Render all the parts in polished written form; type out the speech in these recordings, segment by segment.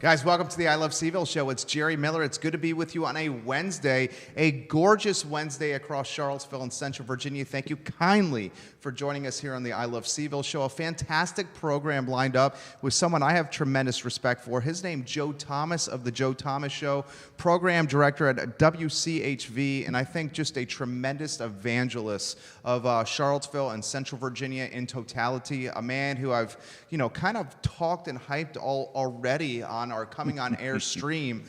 Guys, welcome to the I Love CVille Show. It's Jerry Miller. It's good to be with you on a Wednesday, a gorgeous Wednesday across Charlottesville and Central Virginia. Thank you kindly for joining us here on the I Love CVille Show. A fantastic program lined up with someone I have tremendous respect for. His name, Joe Thomas of the Joe Thomas Show, program director at WCHV, and I think just a tremendous evangelist of Charlottesville and Central Virginia in totality. A man who I've, kind of talked and hyped already on our coming on air stream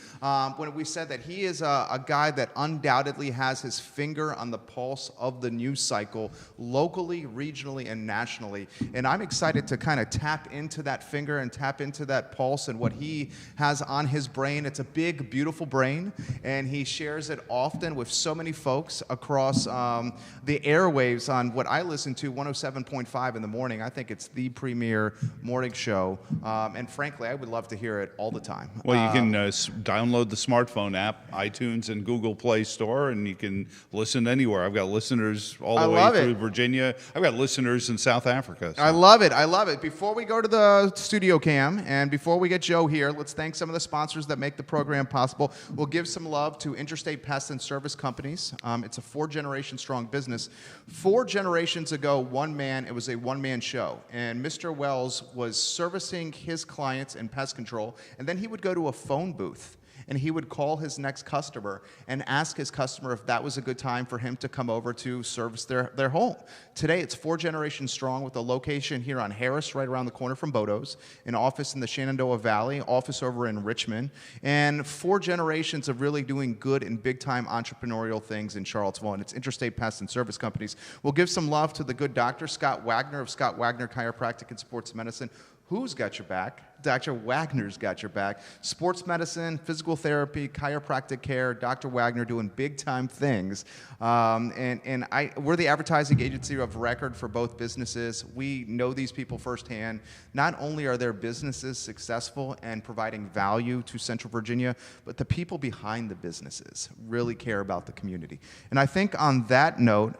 when we said that he is a guy that undoubtedly has his finger on the pulse of the news cycle locally, regionally, and nationally. And I'm excited to kind of tap into that finger and tap into that pulse and what he has on his brain. It's a big, beautiful brain, and he shares it often with so many folks across the airwaves on what I listen to, 107.5 in the morning. I think it's the premier morning show, and frankly, I would love to hear it all the time. Well, you can download the smartphone app, iTunes and Google Play Store, and you can listen anywhere. I've got listeners all the way through Virginia. I've got listeners in South Africa. So. I love it. I love it. Before we go to the studio cam and before we get Joe here, let's thank some of the sponsors that make the program possible. We'll give some love to Intrastate Pest and Service Companies. It's a 4-generation strong business. 4 generations ago, it was a one-man show, and Mr. Wells was servicing his clients in pest control, and then he would go to a phone booth and he would call his next customer and ask his customer if that was a good time for him to come over to service their home. Today, it's 4 generations strong with a location here on Harris, right around the corner from Boden's, an office in the Shenandoah Valley, office over in Richmond, and 4 generations of really doing good and big-time entrepreneurial things in Charlottesville, and it's Intrastate Pest and Service Companies. We'll give some love to the good doctor, Scott Wagner of Scott Wagner Chiropractic and Sports Medicine. Who's got your back? Dr. Wagner's got your back. Sports medicine, physical therapy, chiropractic care, Dr. Wagner doing big-time things. We're the advertising agency of record for both businesses. We know these people firsthand. Not only are their businesses successful and providing value to Central Virginia, but the people behind the businesses really care about the community. And I think on that note,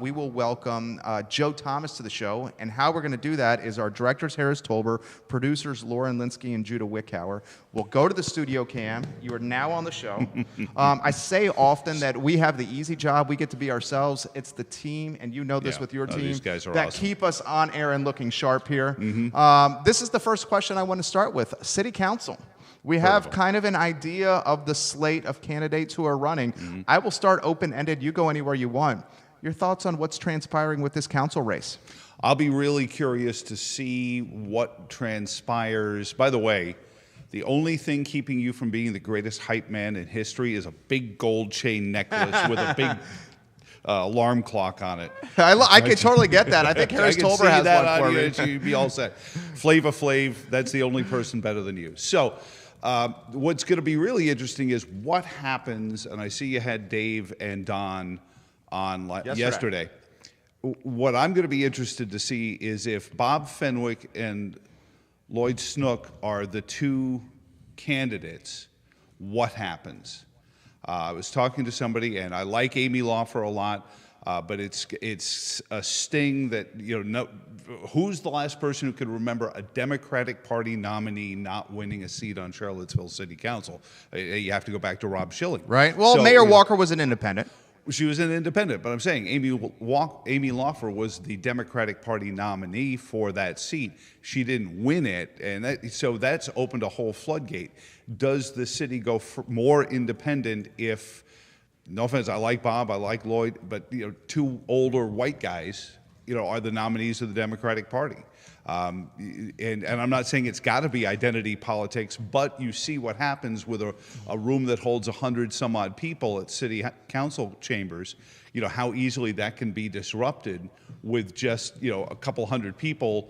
we will welcome Joe Thomas to the show. And how we're going to do that is our directors, Harris Tolber, producers, Lauren Linsky and Judah Wickhauer. We'll go to the studio cam. You are now on the show. I say often that we have the easy job. We get to be ourselves. It's the team, and you know this with your team, these guys are that awesome. Keep us on air and looking sharp here. This is the first question I want to start with. City Council. We have kind of an idea of the slate of candidates who are running. I will start open-ended. You go anywhere you want. Your thoughts on what's transpiring with this council race? I'll be really curious to see what transpires. By the way, the only thing keeping you from being the greatest hype man in history is a big gold chain necklace with a big alarm clock on it. I can totally get that. I think Harris Tolber has one for me. You'd be all set. Flava Flav, that's the only person better than you. So what's going to be really interesting is what happens, and I see you had Dave and Don on yesterday. What I'm going to be interested to see is if Bob Fenwick and Lloyd Snook are the 2 candidates, what happens? I was talking to somebody, and I like Amy Lawfer a lot, but it's a sting that, who's the last person who could remember a Democratic Party nominee not winning a seat on Charlottesville City Council? You have to go back to Rob Schilling. Right. Well, Mayor Walker was an independent. She was an independent, but I'm saying Amy Lawfer was the Democratic Party nominee for that seat. She didn't win it, and so that's opened a whole floodgate. Does the city go more independent if, no offense, I like Bob, I like Lloyd, but 2 older white guys, are the nominees of the Democratic Party? And I'm not saying it's got to be identity politics, but you see what happens with a room that holds 100 some odd people at city council chambers, how easily that can be disrupted with just, a couple hundred people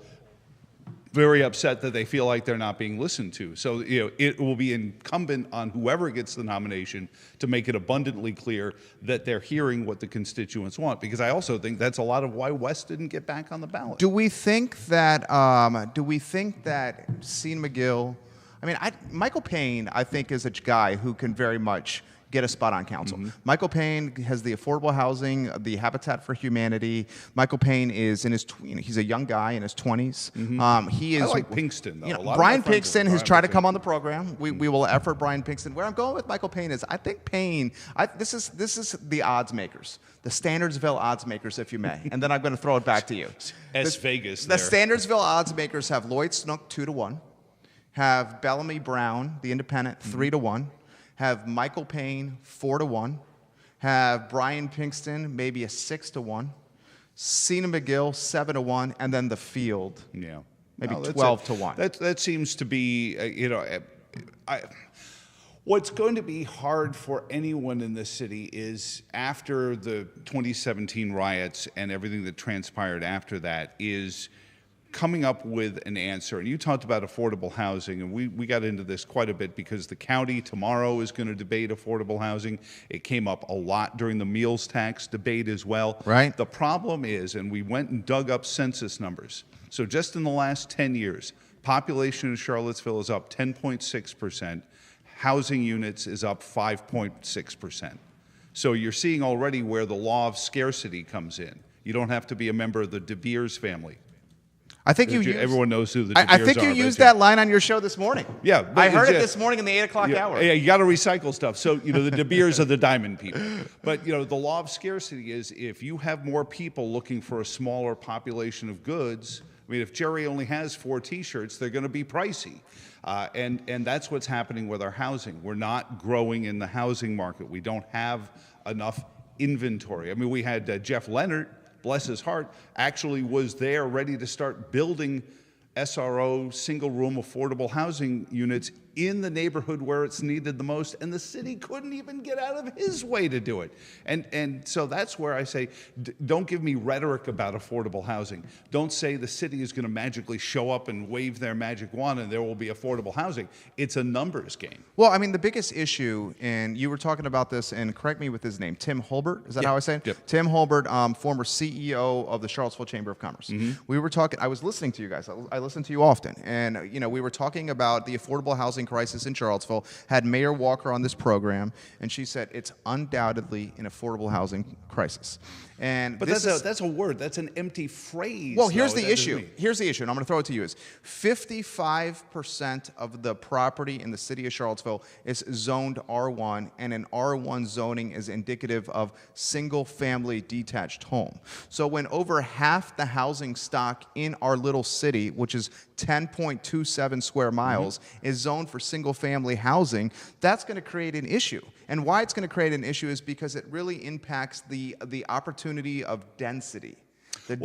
very upset that they feel like they're not being listened to. So, it will be incumbent on whoever gets the nomination to make it abundantly clear that they're hearing what the constituents want. Because I also think that's a lot of why West didn't get back on the ballot. Do we think that Sean McGill, Michael Payne, I think, is a guy who can very much get a spot on council. Michael Payne has the affordable housing, the Habitat for Humanity. Michael Payne is in his, he's a young guy in his 20s. He is. I like Pinkston, though. You A know, lot of Brian my friends Pinkston are has Brian tried to Pinkston. come on the program. We will effort Brian Pinkston. Where I'm going with Michael Payne is I think Payne, this is the odds makers. The Standardsville odds makers, if you may. And then I'm going to throw it back to you. Vegas. The Standardsville odds makers have Lloyd Snook 2-1, have Bellamy Brown, the independent, 3-1, have Michael Payne 4-1, have Brian Pinkston maybe a 6-1, Cena McGill 7-1, and then the field Yeah. maybe No, that's 12-1. That seems to be, what's going to be hard for anyone in this city is after the 2017 riots and everything that transpired after that is coming up with an answer. And you talked about affordable housing, and we got into this quite a bit because the county tomorrow is going to debate affordable housing. It came up a lot during the meals tax debate as well. Right. The problem is, and we went and dug up census numbers. So just in the last 10 years, population in Charlottesville is up 10.6%. Housing units is up 5.6%. So you're seeing already where the law of scarcity comes in. You don't have to be a member of the De Beers family. I think you Everyone knows who the De Beers I think are, you right? used that line on your show this morning. Yeah, I but heard it it's- this morning in the 8 o'clock hour. Yeah, you got to recycle stuff. So, the De Beers are the diamond people. But, the law of scarcity is if you have more people looking for a smaller population of goods, I mean, if Jerry only has 4 T-shirts, they're going to be pricey. And that's what's happening with our housing. We're not growing in the housing market. We don't have enough inventory. I mean, we had Jeff Leonard, bless his heart, actually was there ready to start building SRO, single-room affordable housing units in the neighborhood where it's needed the most, and the city couldn't even get out of his way to do it. And so that's where I say, don't give me rhetoric about affordable housing. Don't say the city is going to magically show up and wave their magic wand and there will be affordable housing. It's a numbers game. Well, I mean, the biggest issue, and you were talking about this, and correct me with his name, Tim Holbert, is that how I say it? Yep. Tim Holbert, former CEO of the Charlottesville Chamber of Commerce. We were talking, I was listening to you guys, I listen to you often, and we were talking about the affordable housing crisis in Charlottesville, had Mayor Walker on this program, and she said it's undoubtedly an affordable housing crisis. But that's a word. That's an empty phrase. Well, here's though. the That issue. doesn't mean- Here's the issue, and I'm going to throw it to you: is 55% of the property in the city of Charlottesville is zoned R1, and an R1 zoning is indicative of single-family detached home. So when over half the housing stock in our little city, which is 10.27 square miles, is zoned for single-family housing, that's going to create an issue. And why it's going to create an issue is because it really impacts the opportunity of density,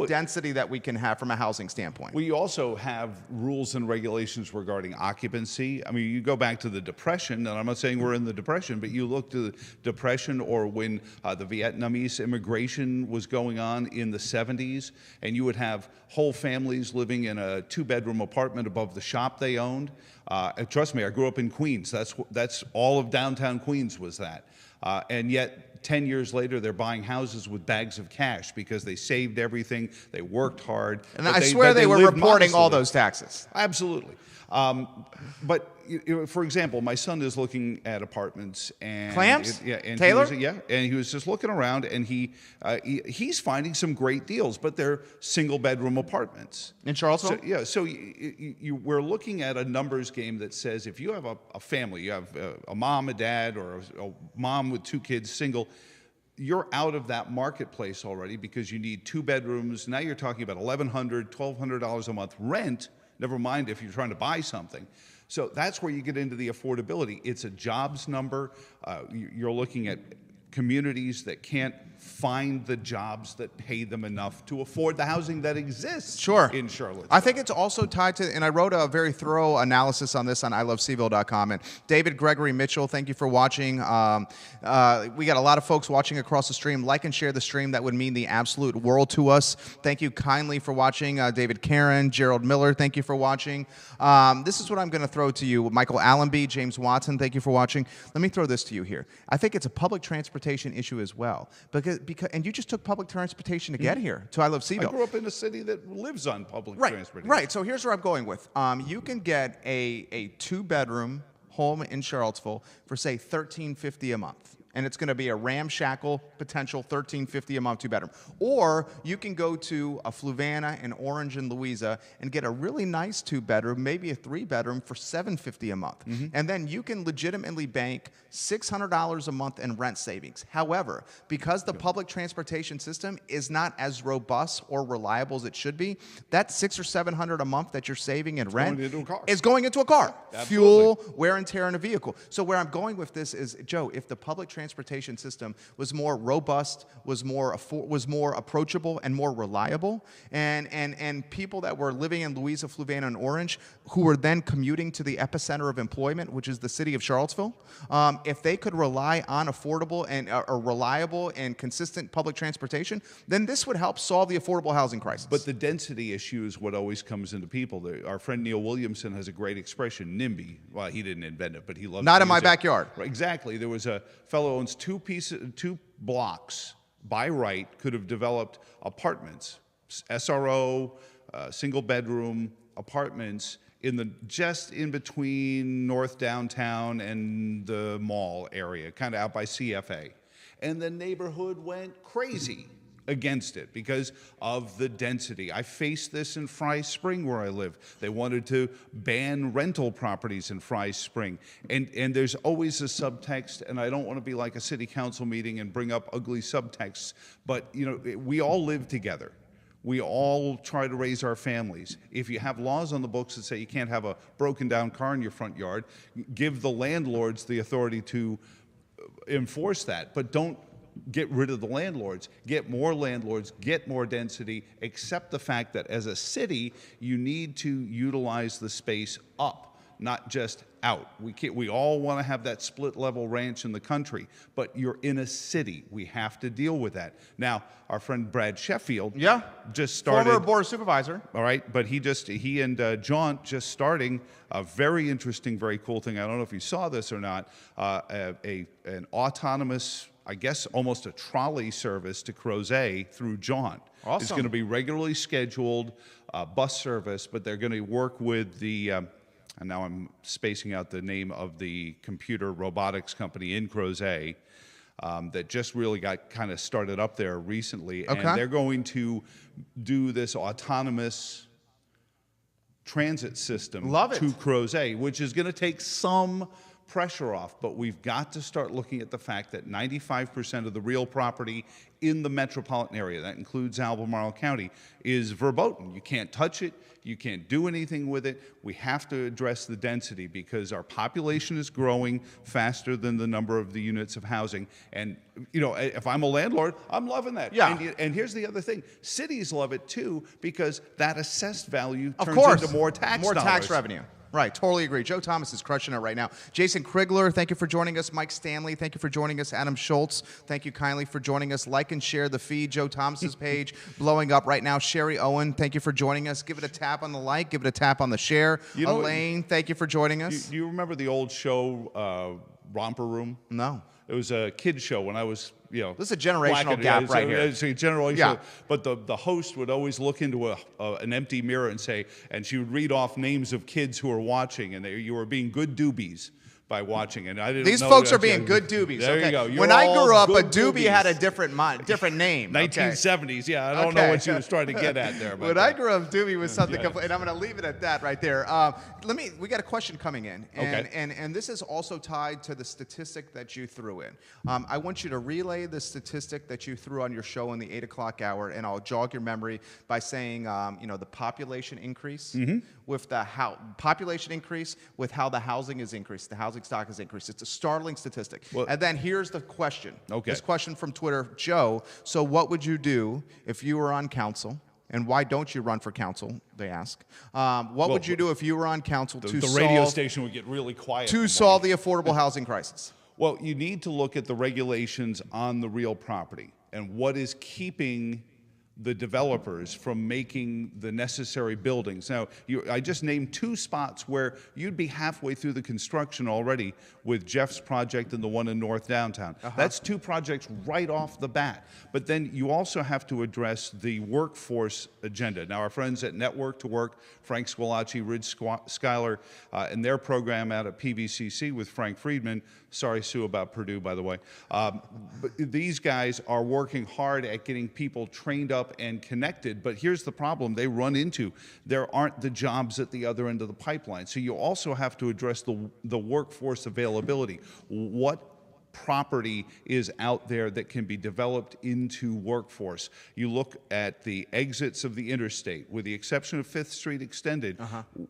density that we can have from a housing standpoint. We also have rules and regulations regarding occupancy. I mean, you go back to the Depression, and I'm not saying we're in the Depression, but you look to the Depression or when the Vietnamese immigration was going on in the 70s, and you would have whole families living in a 2-bedroom apartment above the shop they owned. And trust me, I grew up in Queens. That's all of downtown Queens was that. And yet, 10 years later, they're buying houses with bags of cash because they saved everything, they worked hard. And I swear they were lived reporting all modestly. those taxes. Absolutely. But for example, my son is looking at apartments and Clamps? and Taylor? and he was just looking around, and he's finding some great deals, but they're single-bedroom apartments In Charlottesville? So we're looking at a numbers game that says if you have a family, you have a mom, a dad, or a mom with 2 kids, single. You're out of that marketplace already because you need 2 bedrooms. Now you're talking about $1,100, $1,200 a month rent. Never mind if you're trying to buy something. So that's where you get into the affordability. It's a jobs number. You're looking at communities that can't find the jobs that pay them enough to afford the housing that exists in Charlotte. I think it's also tied to, and I wrote a very thorough analysis on this on ilovecville.com. And David Gregory Mitchell, thank you for watching. We got a lot of folks watching across the stream. Like and share the stream. That would mean the absolute world to us. Thank you kindly for watching. David Karen, Gerald Miller, thank you for watching. This is what I'm going to throw to you. Michael Allenby, James Watson, thank you for watching. Let me throw this to you here. I think it's a public transportation issue as well. Because and you just took public transportation to get here to I Love CVille. I grew up in a city that lives on public transportation. Right. So here's where I'm going with. You can get a 2-bedroom home in Charlottesville for, say, $13.50 a month. And it's going to be a ramshackle potential $13.50 a month 2-bedroom. Or you can go to a Fluvanna in Orange and Louisa and get a really nice 2-bedroom, maybe a 3-bedroom for $7.50 a month. And then you can legitimately bank $600 a month in rent savings. However, because the public transportation system is not as robust or reliable as it should be, that $600 or $700 a month that you're saving in rent is going into a car. Fuel, wear and tear in a vehicle. So where I'm going with this is, Joe, if the public transportation system was more robust, was more approachable and more reliable, and people that were living in Louisa, Fluvanna, and Orange, who were then commuting to the epicenter of employment, which is the city of Charlottesville, if they could rely on affordable and reliable and consistent public transportation, then this would help solve the affordable housing crisis. But the density issue is what always comes into people. Our friend Neil Williamson has a great expression, NIMBY. Well, he didn't invent it, but he loves it. Not in my backyard. Right, exactly. There was a fellow who owns two blocks by right, could have developed apartments, SRO, single bedroom apartments just in between North Downtown and the mall area, kind of out by CFA. And the neighborhood went crazy against it because of the density. I faced this in Fry Spring where I live. They wanted to ban rental properties in Fry Spring. And there's always a subtext, and I don't want to be like a city council meeting and bring up ugly subtexts, but you know, we all live together. We all try to raise our families. If you have laws on the books that say you can't have a broken down car in your front yard, give the landlords the authority to enforce that, but don't get rid of the landlords. Get more landlords, get more density, accept the fact that as a city, you need to utilize the space up, not just out. We all want to have that split level ranch in the country, but you're in a city. We have to deal with that. Now, our friend Brad Sheffield just started. Former board supervisor. All right, but he and John just starting a very interesting, very cool thing. I don't know if you saw this or not, an autonomous, I guess almost a trolley service to Crozet through John. Awesome. It's going to be regularly scheduled bus service, but they're going to work with the, and now I'm spacing out the name of the computer robotics company in Crozet, that just really got kind of started up there recently. Okay. And they're going to do this autonomous transit system to Crozet, which is going to take some pressure off, but we've got to start looking at the fact that 95% of the real property in the metropolitan area, that includes Albemarle County, is verboten. You can't touch it, you can't do anything with it. We have to address the density because our population is growing faster than the number of the units of housing. And you know, if I'm a landlord, I'm loving that. Yeah. And here's the other thing. Cities love it too because that assessed value turns into more tax dollars. Tax revenue. Right, totally agree. Joe Thomas is crushing it right now. Jason Krigler, thank you for joining us. Mike Stanley, thank you for joining us. Adam Schultz, thank you kindly for joining us. Like and share the feed. Joe Thomas's page blowing up right now. Sherry Owen, thank you for joining us. Give it a tap on the like. Give it a tap on the share. Elaine, thank you for joining us. Do you remember the old show, Romper Room? No. It was a kid show when I was, you know. This is a generational gap right here. It's a generational. But the host would always look into an empty mirror and say, and she would read off names of kids who were watching, and you were being good doobies by watching, and I didn't. These know folks that. are being good doobies. There you go. When I grew up, a doobie doobie had a different name. 1970s. Yeah, I don't know what she was trying to get at there. But when I grew up, doobie was something completely, and I'm going to leave it at that right there. We got a question coming in, and this is also tied to the statistic that you threw in. I want you to relay the statistic that you threw on your show in the 8 o'clock hour, and I'll jog your memory by saying, the population increase with population increase with how the housing is increased, the housing stock has increased. It's a startling statistic. Well, and then here's the question. Okay. This question from Twitter, Joe. So what would you do if you were on council? And why don't you run for council, they ask. What would you do if you were on council to solve... The radio station would get really quiet. To solve the affordable housing crisis? Well, you need to look at the regulations on the real property and what is keeping the developers from making the necessary buildings. Now, I just named 2 spots where you'd be halfway through the construction already with Jeff's project and the one in North Downtown. That's 2 projects right off the bat. But then you also have to address the workforce agenda. Now, our friends at Network to Work, Frank Squillace, Ridge Schuyler, and their program out at PVCC with Frank Friedman. Sorry, Sue, about Purdue, by the way. But these guys are working hard at getting people trained up and connected, but here's the problem they run into. There aren't the jobs at the other end of the pipeline. So you also have to address the workforce availability. What property is out there that can be developed into workforce? You look at the exits of the interstate, with the exception of 5th Street Extended,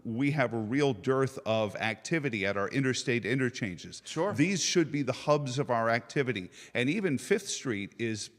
we have a real dearth of activity at our interstate interchanges. Sure. These should be the hubs of our activity. And even 5th Street is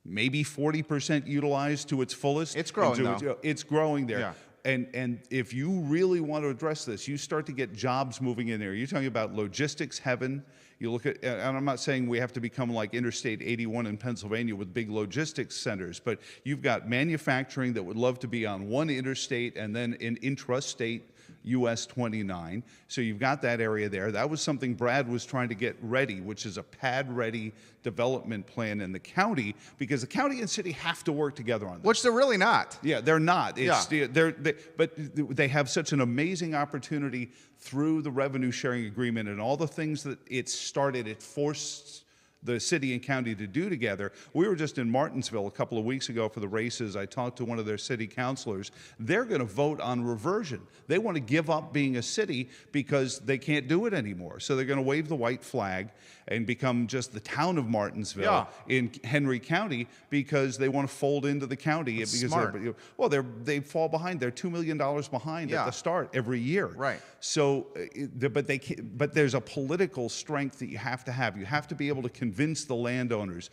maybe 40% utilized to its fullest. It's growing, though. It's growing there. Yeah. And if you really want to address this, you start to get jobs moving in there. You're talking about logistics heaven. You look at, and I'm not saying we have to become like Interstate 81 in Pennsylvania with big logistics centers, but you've got manufacturing that would love to be on one interstate and then in intrastate US 29. So you've got that area there. That was something Brad was trying to get ready, which is a pad-ready development plan in the county, because the county and city have to work together on this. Which they're really not. Yeah, they're not. Yeah. But they have such an amazing opportunity through the revenue sharing agreement and all the things that it started. It forced the city and county to do together. We were just in Martinsville a couple of weeks ago for the races. I talked to one of their city councilors. They're going to vote on reversion. They want to give up being a city because they can't do it anymore. So they're going to wave the white flag and become just the town of Martinsville in Henry County because they want to fold into the county. That's because smart. they fall behind. They're $2 million behind at the start every year. Right. So, but there's a political strength that you have to have. You have to be able to convince the landowners.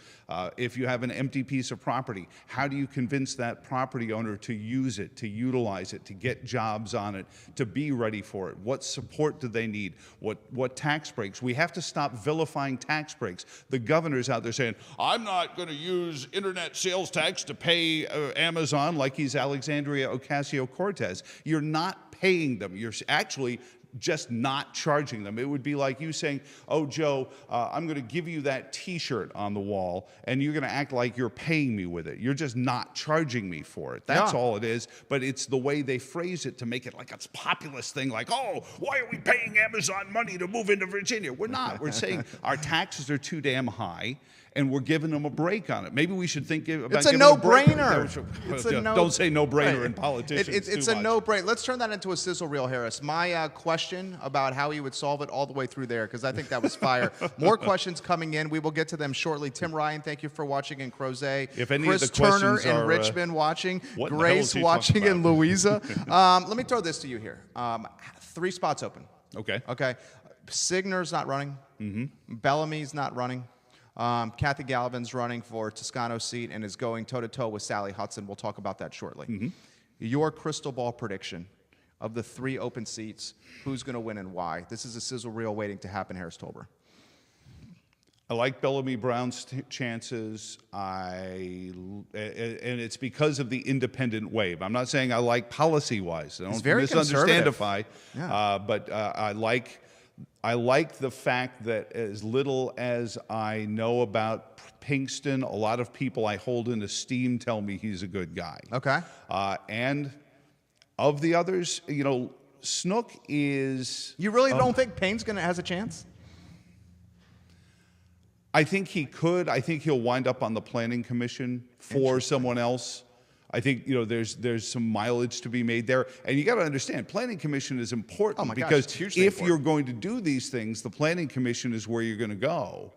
If you have an empty piece of property, how do you convince that property owner to use it, to utilize it, to get jobs on it, to be ready for it? What support do they need? What tax breaks? We have to stop vilifying tax breaks. The governor's out there saying, I'm not going to use internet sales tax to pay Amazon like he's Alexandria Ocasio-Cortez. You're not paying them. You're actually just not charging them. It would be like you saying, oh, Joe, I'm going to give you that T-shirt on the wall, and you're going to act like you're paying me with it. You're just not charging me for it. That's all it is, but it's the way they phrase it to make it like it's a populist thing, like, oh, why are we paying Amazon money to move into Virginia? We're not. We're saying our taxes are too damn high, and we're giving them a break on it. Maybe we should think about it's a no-brainer. Don't say no-brainer in politicians. It's a no-brainer. Let's turn that into a sizzle reel, Harris. My question about how he would solve it all the way through there, because I think that was fire. More questions coming in. We will get to them shortly. Tim Ryan, thank you for watching in Crozet. If any Chris of the questions Turner in are, Richmond watching. what Grace the hell is he watching talking in about? Louisa. Let me throw this to you here. 3 spots open. Okay. Okay. Signer's not running. Bellamy's not running. Kathy Gallivan's running for Toscano's seat and is going toe-to-toe with Sally Hudson. We'll talk about that shortly. Your crystal ball prediction of the 3 open seats, who's going to win and why? This is a sizzle reel waiting to happen, Harris Tolber. I like Bellamy Brown's chances, and it's because of the independent wave. I'm not saying I like policy-wise. Don't very misunderstandify. Yeah. But I like the fact that as little as I know about Pinkston, a lot of people I hold in esteem tell me he's a good guy. Okay. And of the others, you know, Snook is... You really don't think Payne's has a chance? I think he could. I think he'll wind up on the planning commission for someone else. I think, you know, there's some mileage to be made there. And you got to understand, planning commission is important because if you're going to do these things, the planning commission is where you're going to go.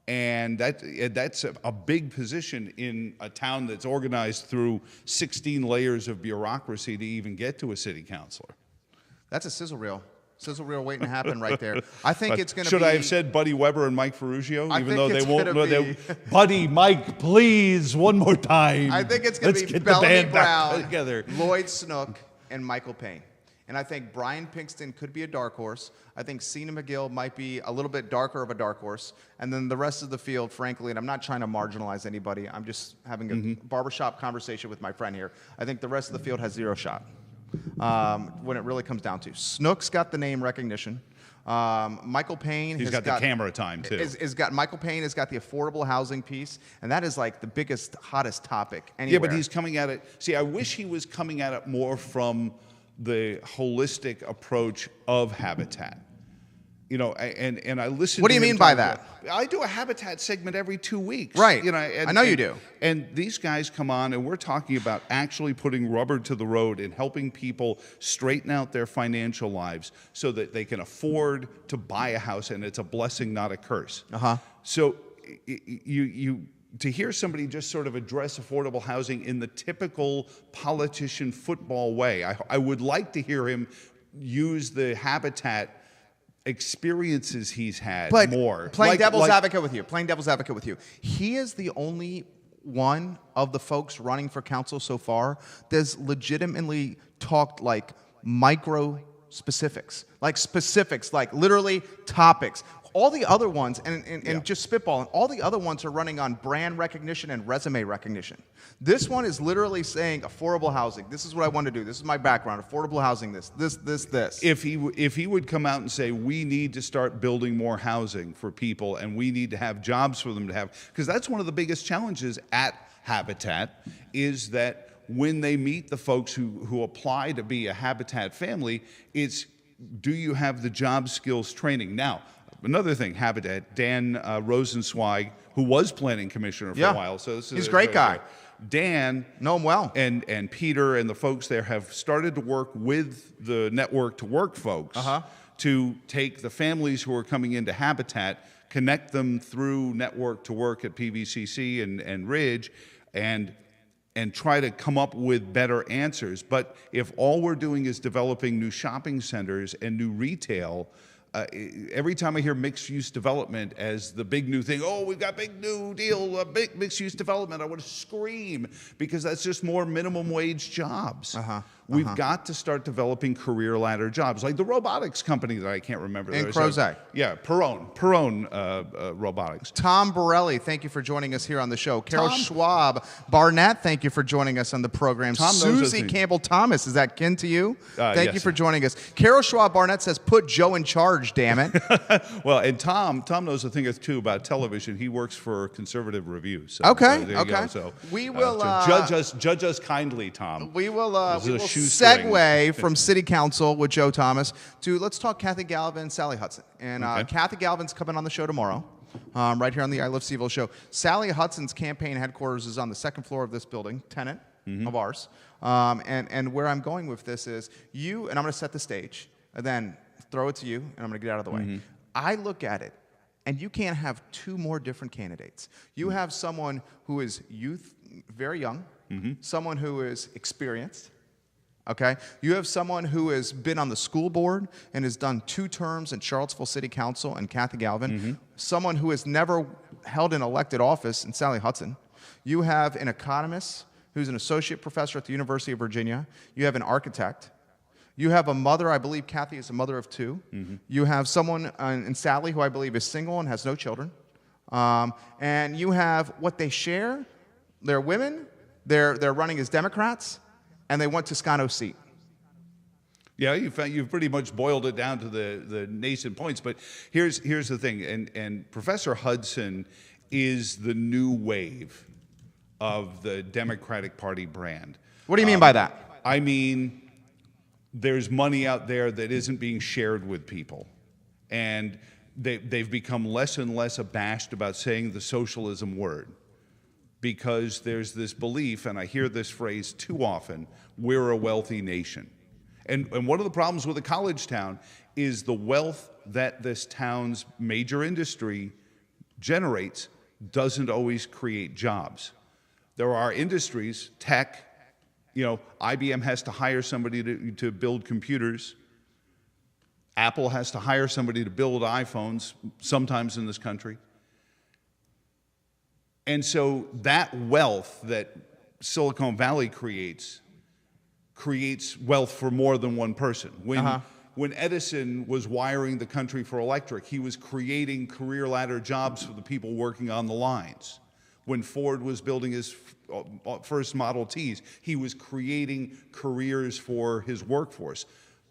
And that's a big position in a town that's organized through 16 layers of bureaucracy to even get to a city councilor. That's a sizzle reel. Sizzle reel waiting to happen right there. I think it's going to be... Should I have said Buddy Weber and Mike Ferruggio? Even though they won't... Buddy, Mike, please, one more time. I think it's going to be Bellamy Brown, Lloyd Snook, and Michael Payne. And I think Brian Pinkston could be a dark horse. I think Cena McGill might be a little bit darker of a dark horse. And then the rest of the field, frankly, and I'm not trying to marginalize anybody. I'm just having a barbershop conversation with my friend here. I think the rest of the field has zero shot when it really comes down to. Snook's got the name recognition. Michael Payne He's got the camera time too. Michael Payne has got the affordable housing piece, and that is like the biggest, hottest topic anywhere. Yeah, but he's coming at it. See, I wish he was coming at it more from the holistic approach of habitat. You know, and I listen. What do you mean by that? I do a habitat segment every 2 weeks. Right. You know, I know you do. And these guys come on, and we're talking about actually putting rubber to the road and helping people straighten out their financial lives so that they can afford to buy a house, and it's a blessing, not a curse. So you to hear somebody just sort of address affordable housing in the typical politician football way, I would like to hear him use the habitat experiences he's had more. Playing devil's advocate with you. He is the only one of the folks running for council so far that's legitimately talked like micro specifics, like literally topics. All the other ones, and just spitballing, all the other ones are running on brand recognition and resume recognition. This one is literally saying affordable housing. This is what I want to do. This is my background. Affordable housing. This. If he would come out and say, we need to start building more housing for people, and we need to have jobs for them to have, because that's one of the biggest challenges at Habitat, is that when they meet the folks who apply to be a Habitat family, it's, do you have the job skills training? Now, another thing, Habitat, Dan Rosenzweig, who was planning commissioner for a while. So this is he's a great guy. Dan, know him well, and Peter and the folks there have started to work with the Network to Work folks to take the families who are coming into Habitat, connect them through Network to Work at PVCC and Ridge, and try to come up with better answers. But if all we're doing is developing new shopping centers and new retail, every time I hear mixed-use development as the big new thing, oh, we've got big new deal, big mixed-use development, I want to scream, because that's just more minimum wage jobs. We've got to start developing career ladder jobs, like the robotics company that I can't remember. In Crozet. Yeah, Perrone Robotics. Tom Borelli, thank you for joining us here on the show. Carol Schwab Barnett, thank you for joining us on the program. Susie Campbell-Thomas, is that kin to you? Thank you for joining us. Carol Schwab Barnett says, put Joe in charge, damn it. Well, and Tom knows a thing or two about television. He works for Conservative Review. So, okay. So we will judge us kindly, Tom. We will segue from City Council with Joe Thomas to, let's talk Kathy Galvin and Sally Hudson. And Kathy Galvin's coming on the show tomorrow, right here on the I Love CVille Show. Sally Hudson's campaign headquarters is on the second floor of this building, tenant of ours. And where I'm going with this is you, and I'm going to set the stage, and then throw it to you, and I'm going to get out of the way. I look at it, and you can't have two more different candidates. You have someone who is very young, someone who is experienced, okay? You have someone who has been on the school board and has done 2 terms in Charlottesville City Council, and Kathy Galvin, someone who has never held an elected office, in Sally Hudson. You have an economist who's an associate professor at the University of Virginia. You have an architect. You have a mother, I believe Kathy is a mother of 2. You have someone in Sally who I believe is single and has no children. And you have what they share. They're women. They're running as Democrats, and they want Toscano's seat. Yeah, you've pretty much boiled it down to the nascent points. But here's the thing, and Professor Hudson is the new wave of the Democratic Party brand. What do you mean by that? I mean, there's money out there that isn't being shared with people. And they've become less and less abashed about saying the socialism word, because there's this belief, and I hear this phrase too often, we're a wealthy nation. And one of the problems with a college town is the wealth that this town's major industry generates doesn't always create jobs. There are industries, tech, IBM has to hire somebody to build computers. Apple has to hire somebody to build iPhones, sometimes in this country. And so that wealth that Silicon Valley creates, 90% of it creates wealth for more than one person. When Edison was wiring the country for electric, he was creating career ladder jobs for the people working on the lines. When Ford was building his first Model Ts, he was creating careers for his workforce.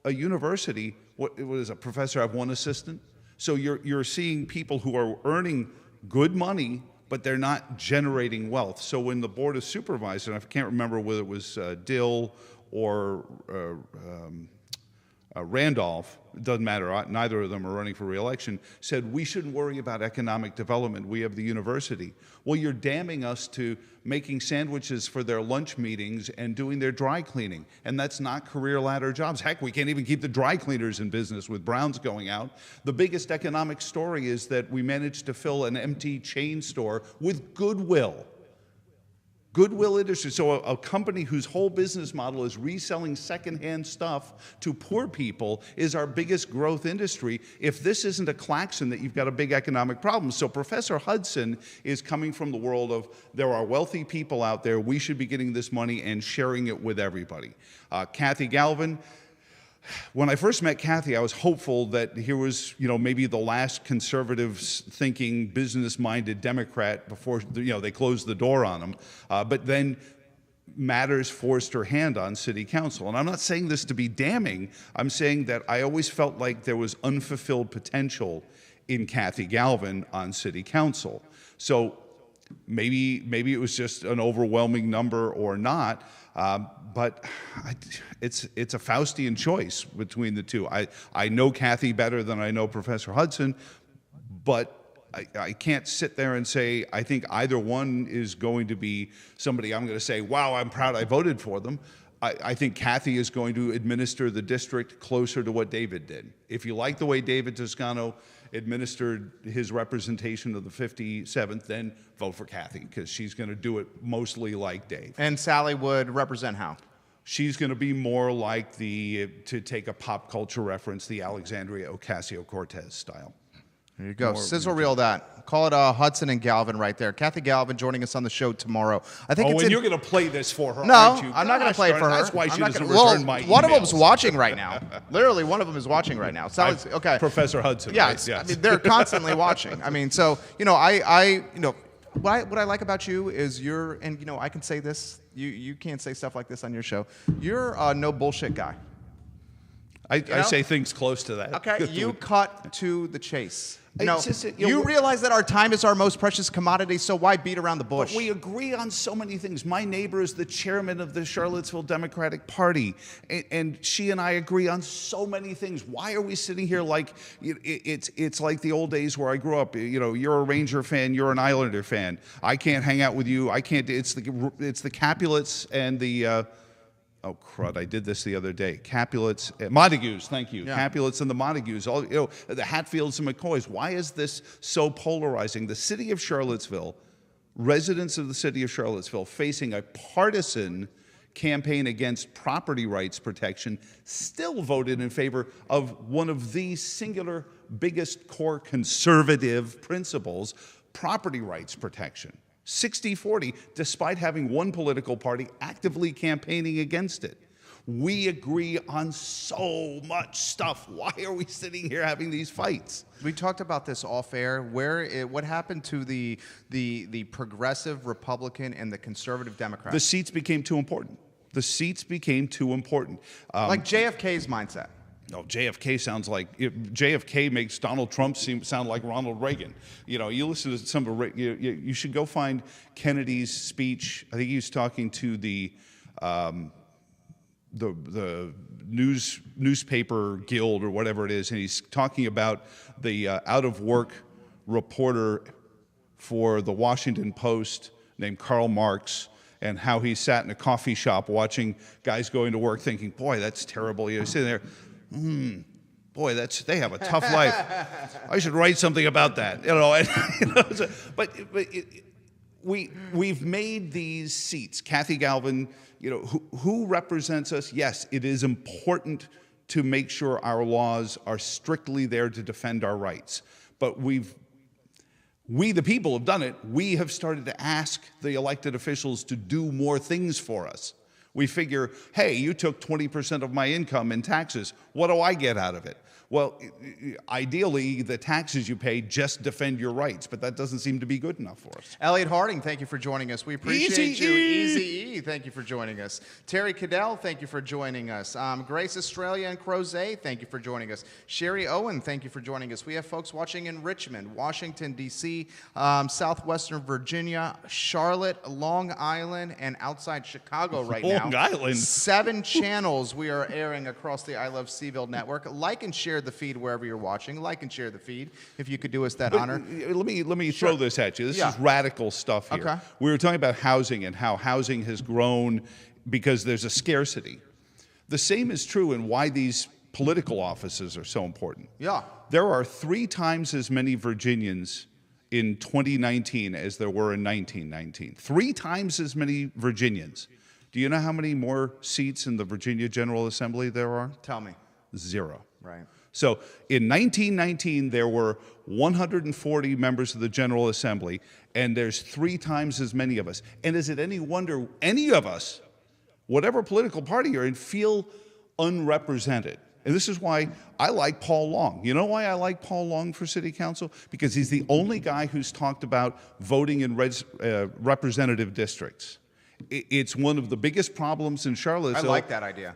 A university, what is a professor have one assistant? So you're seeing people who are earning good money, but they're not generating wealth. So when the Board of Supervisors, and I can't remember whether it was Dill or Randolph, it doesn't matter, neither of them are running for re-election, said we shouldn't worry about economic development, we have the university. Well, you're damning us to making sandwiches for their lunch meetings and doing their dry cleaning, and that's not career ladder jobs. Heck, we can't even keep the dry cleaners in business with Browns going out. The biggest economic story is that we managed to fill an empty chain store with Goodwill. Goodwill Industries, so a company whose whole business model is reselling secondhand stuff to poor people is our biggest growth industry. If this isn't a klaxon that you've got a big economic problem. So Professor Hudson is coming from the world of there are wealthy people out there, we should be getting this money and sharing it with everybody. Kathy Galvin, when I first met Kathy, I was hopeful that here was, maybe the last conservative-thinking, business-minded Democrat before, they closed the door on him. But then matters forced her hand on city council. And I'm not saying this to be damning. I'm saying that I always felt like there was unfulfilled potential in Kathy Galvin on city council. So maybe it was just an overwhelming number or not. But it's a Faustian choice between the two. I know Kathy better than I know Professor Hudson, but I can't sit there and say I think either one is going to be somebody I'm going to say, wow, I'm proud I voted for them. I think Kathy is going to administer the district closer to what David did. If you like the way David Toscano administered his representation of the 57th, then vote for Kathy, because she's going to do it mostly like Dave. And Sally would represent how? She's going to be more like to take a pop culture reference, the Alexandria Ocasio-Cortez style. There you go. Sizzle reel that. Call it Hudson and Galvin right there. Kathy Galvin joining us on the show tomorrow. I think and you're going to play this for her, no, aren't you? I'm not going to play it for her. That's why she doesn't return my emails. One of them's watching right now. Literally, one of them is watching right now. Okay. Professor Hudson. Yeah, right? Yes. I mean, they're constantly watching. I mean, so what I like about you is I can say this. You can't say stuff like this on your show. You're a no bullshit guy. I say things close to that. Okay, you cut to the chase. You realize that our time is our most precious commodity, so why beat around the bush? But we agree on so many things. My neighbor is the chairman of the Charlottesville Democratic Party, and she and I agree on so many things. Why are we sitting here like it's like the old days where I grew up? You're a Ranger fan, you're an Islander fan. I can't hang out with you. I can't. It's the Capulets and the. Oh, crud, I did this the other day. Capulets, Montagues, thank you. Yeah. Capulets and the Montagues, the Hatfields and McCoys. Why is this so polarizing? The city of Charlottesville, residents of the city of Charlottesville facing a partisan campaign against property rights protection, still voted in favor of one of the singular biggest core conservative principles, property rights protection. 60-40, despite having one political party actively campaigning against it. We agree on so much stuff. Why are we sitting here having these fights? We talked about this off air. What happened to the progressive Republican and the conservative Democrat? The seats became too important. The seats became too important. Like JFK's mindset. No, JFK sounds like JFK makes Donald Trump sound like Ronald Reagan. You listen to some of you should go find Kennedy's speech. I think he was talking to the newspaper guild or whatever it is, and he's talking about the out of work reporter for the Washington Post named Karl Marx, and how he sat in a coffee shop watching guys going to work, thinking, "Boy, that's terrible." Sitting there. Boy, they have a tough life. I should write something about that, we've made these seats. Kathy Galvin, who represents us? Yes, it is important to make sure our laws are strictly there to defend our rights. But we the people have done it. We have started to ask the elected officials to do more things for us. We figure, hey, you took 20% of my income in taxes. What do I get out of it? Well, ideally, the taxes you pay just defend your rights, but that doesn't seem to be good enough for us. Elliot Harding, thank you for joining us. We appreciate you. Easy E, thank you for joining us. Terry Cadell, thank you for joining us. Grace Australia and Crozet, thank you for joining us. Sherry Owen, thank you for joining us. We have folks watching in Richmond, Washington, D.C., Southwestern Virginia, Charlotte, Long Island, and outside Chicago right now. Long Island. 7 channels we are airing across the I Love CVille network. Like and share the feed wherever you're watching. Like and share the feed if you could do us that honor. Let me throw this at you. This is radical stuff here. Okay. We were talking about housing and how housing has grown because there's a scarcity. The same is true in why these political offices are so important. Yeah. There are 3 times as many Virginians in 2019 as there were in 1919. 3 times as many Virginians. Do you know how many more seats in the Virginia General Assembly there are? Tell me. 0. Right. So in 1919, there were 140 members of the General Assembly, and there's 3 times as many of us. And is it any wonder any of us, whatever political party you're in, feel unrepresented? And this is why I like Paul Long. You know why I like Paul Long for city council? Because he's the only guy who's talked about voting in representative districts. It's one of the biggest problems in Charlottesville. I like that idea.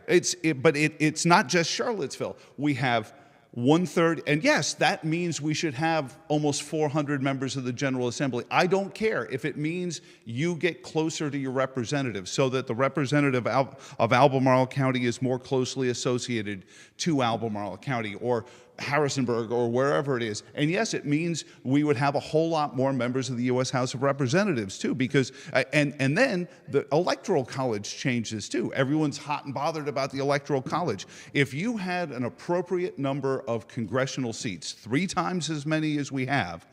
But it's not just Charlottesville. We have 1/3, and yes, that means we should have almost 400 members of the General Assembly. I don't care if it means you get closer to your representative so that the representative of Albemarle County is more closely associated to Albemarle County or Harrisonburg or wherever it is. And yes, it means we would have a whole lot more members of the U.S. House of Representatives too, because, and then the Electoral College changes too. Everyone's hot and bothered about the Electoral College. If you had an appropriate number of congressional seats, 3 times as many as we have,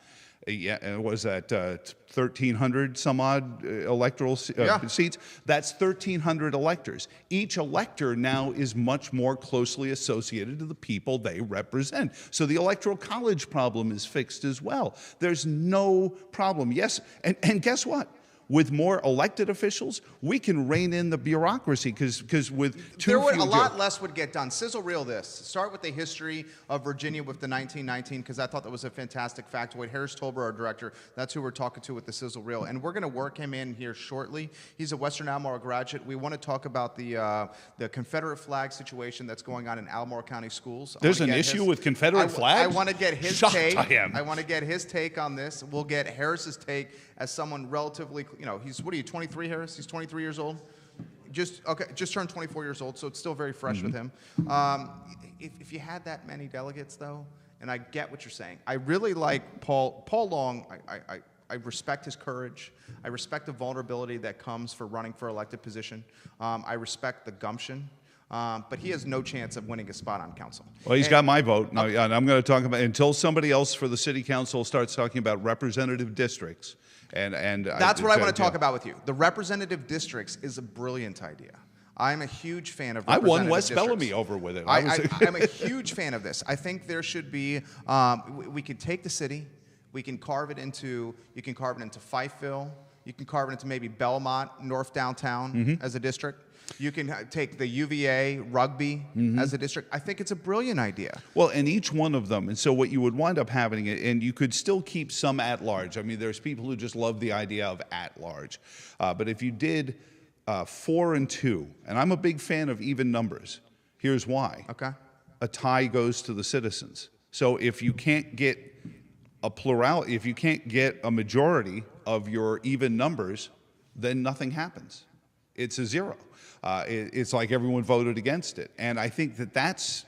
was that 1,300 some odd electoral seats? That's 1,300 electors. Each elector now is much more closely associated to the people they represent. So the Electoral College problem is fixed as well. There's no problem. Yes, and guess what? With more elected officials, we can rein in the bureaucracy because with too few... a lot less would get done. Sizzle reel this. Start with the history of Virginia with the 1919, because I thought that was a fantastic factoid. Harris Tolber, our director, that's who we're talking to with the sizzle reel. And we're going to work him in here shortly. He's a Western Albemarle graduate. We want to talk about the Confederate flag situation that's going on in Albemarle County schools. There's an issue with Confederate flags? I want to get his Shocked take. I am. I want to get his take on this. We'll get Harris's take as someone relatively, he's, what are you, 23, Harris? He's 23 years old? Just turned 24 years old, so it's still very fresh with him. If you had that many delegates, though, and I get what you're saying, I really like Paul Long. I respect his courage. I respect the vulnerability that comes for running for elected position. I respect the gumption. But he has no chance of winning a spot on council. Well, he's got my vote. Now, and I'm going to talk about, until somebody else for the city council starts talking about representative districts. And that's what I want to talk about with you. The representative districts is a brilliant idea. I'm a huge fan of representative I won West districts. Bellamy over with it. I'm a huge fan of this. I think there should be, we could take the city, we can carve it into, you can carve it into Fifeville, you can carve it into maybe Belmont, North Downtown as a district. You can take the UVA, Rugby as a district. I think it's a brilliant idea. Well, and each one of them, and so what you would wind up having, and you could still keep some at large. I mean, there's people who just love the idea of at large. But if you did 4 and 2, and I'm a big fan of even numbers, here's why. Okay. A tie goes to the citizens. So if you can't get a plurality, if you can't get a majority of your even numbers, then nothing happens. It's a 0. It's like everyone voted against it. And I think that's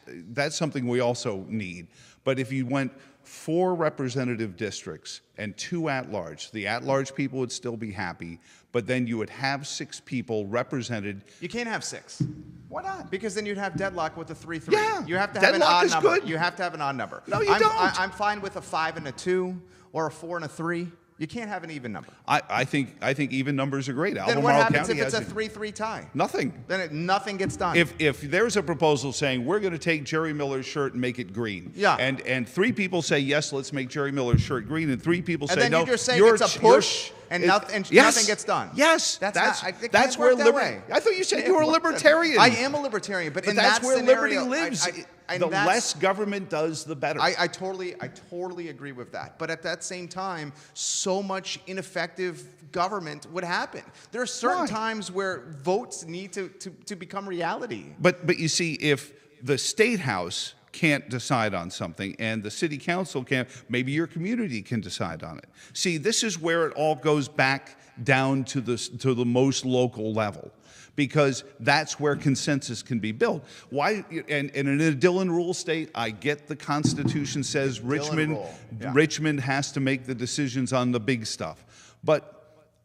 something we also need. But if you went 4 representative districts and 2 at-large, the at-large people would still be happy, but then you would have 6 people represented. You can't have 6. Why not? Because then you'd have deadlock with a 3-3. Yeah, you have to have an deadlock odd is number. good. You have to have an odd number. No, you don't. I'm fine with a 5 and a 2 or a 4 and a 3. You can't have an even number. I think even numbers are great. Then what Albemarle happens County if it's a has 3-3 tie? nothing. Then nothing gets done. If there's a proposal saying we're going to take Jerry Miller's shirt and make it green, Yeah. and 3 people say yes, let's make Jerry Miller's shirt green, and 3 people say and then no, you're just saying you're- it's a push and nothing gets done. Yes, That's not- it that's can't where work that way. I thought you said It you were a works that- libertarian. I am a libertarian, but in that's that where scenario, liberty lives. and The that's- less government does, the better. I totally agree with that. But at that same time, so much ineffective government would happen. There are certain Why? times where votes need to become reality. But you see, if the state house can't decide on something and the city council can't, maybe your community can decide on it. See, this is where it all goes back down to the most local level, because that's where consensus can be built. Why? And in a Dillon rule state, I get the Constitution says Richmond rule, yeah. Richmond has to make the decisions on the big stuff. But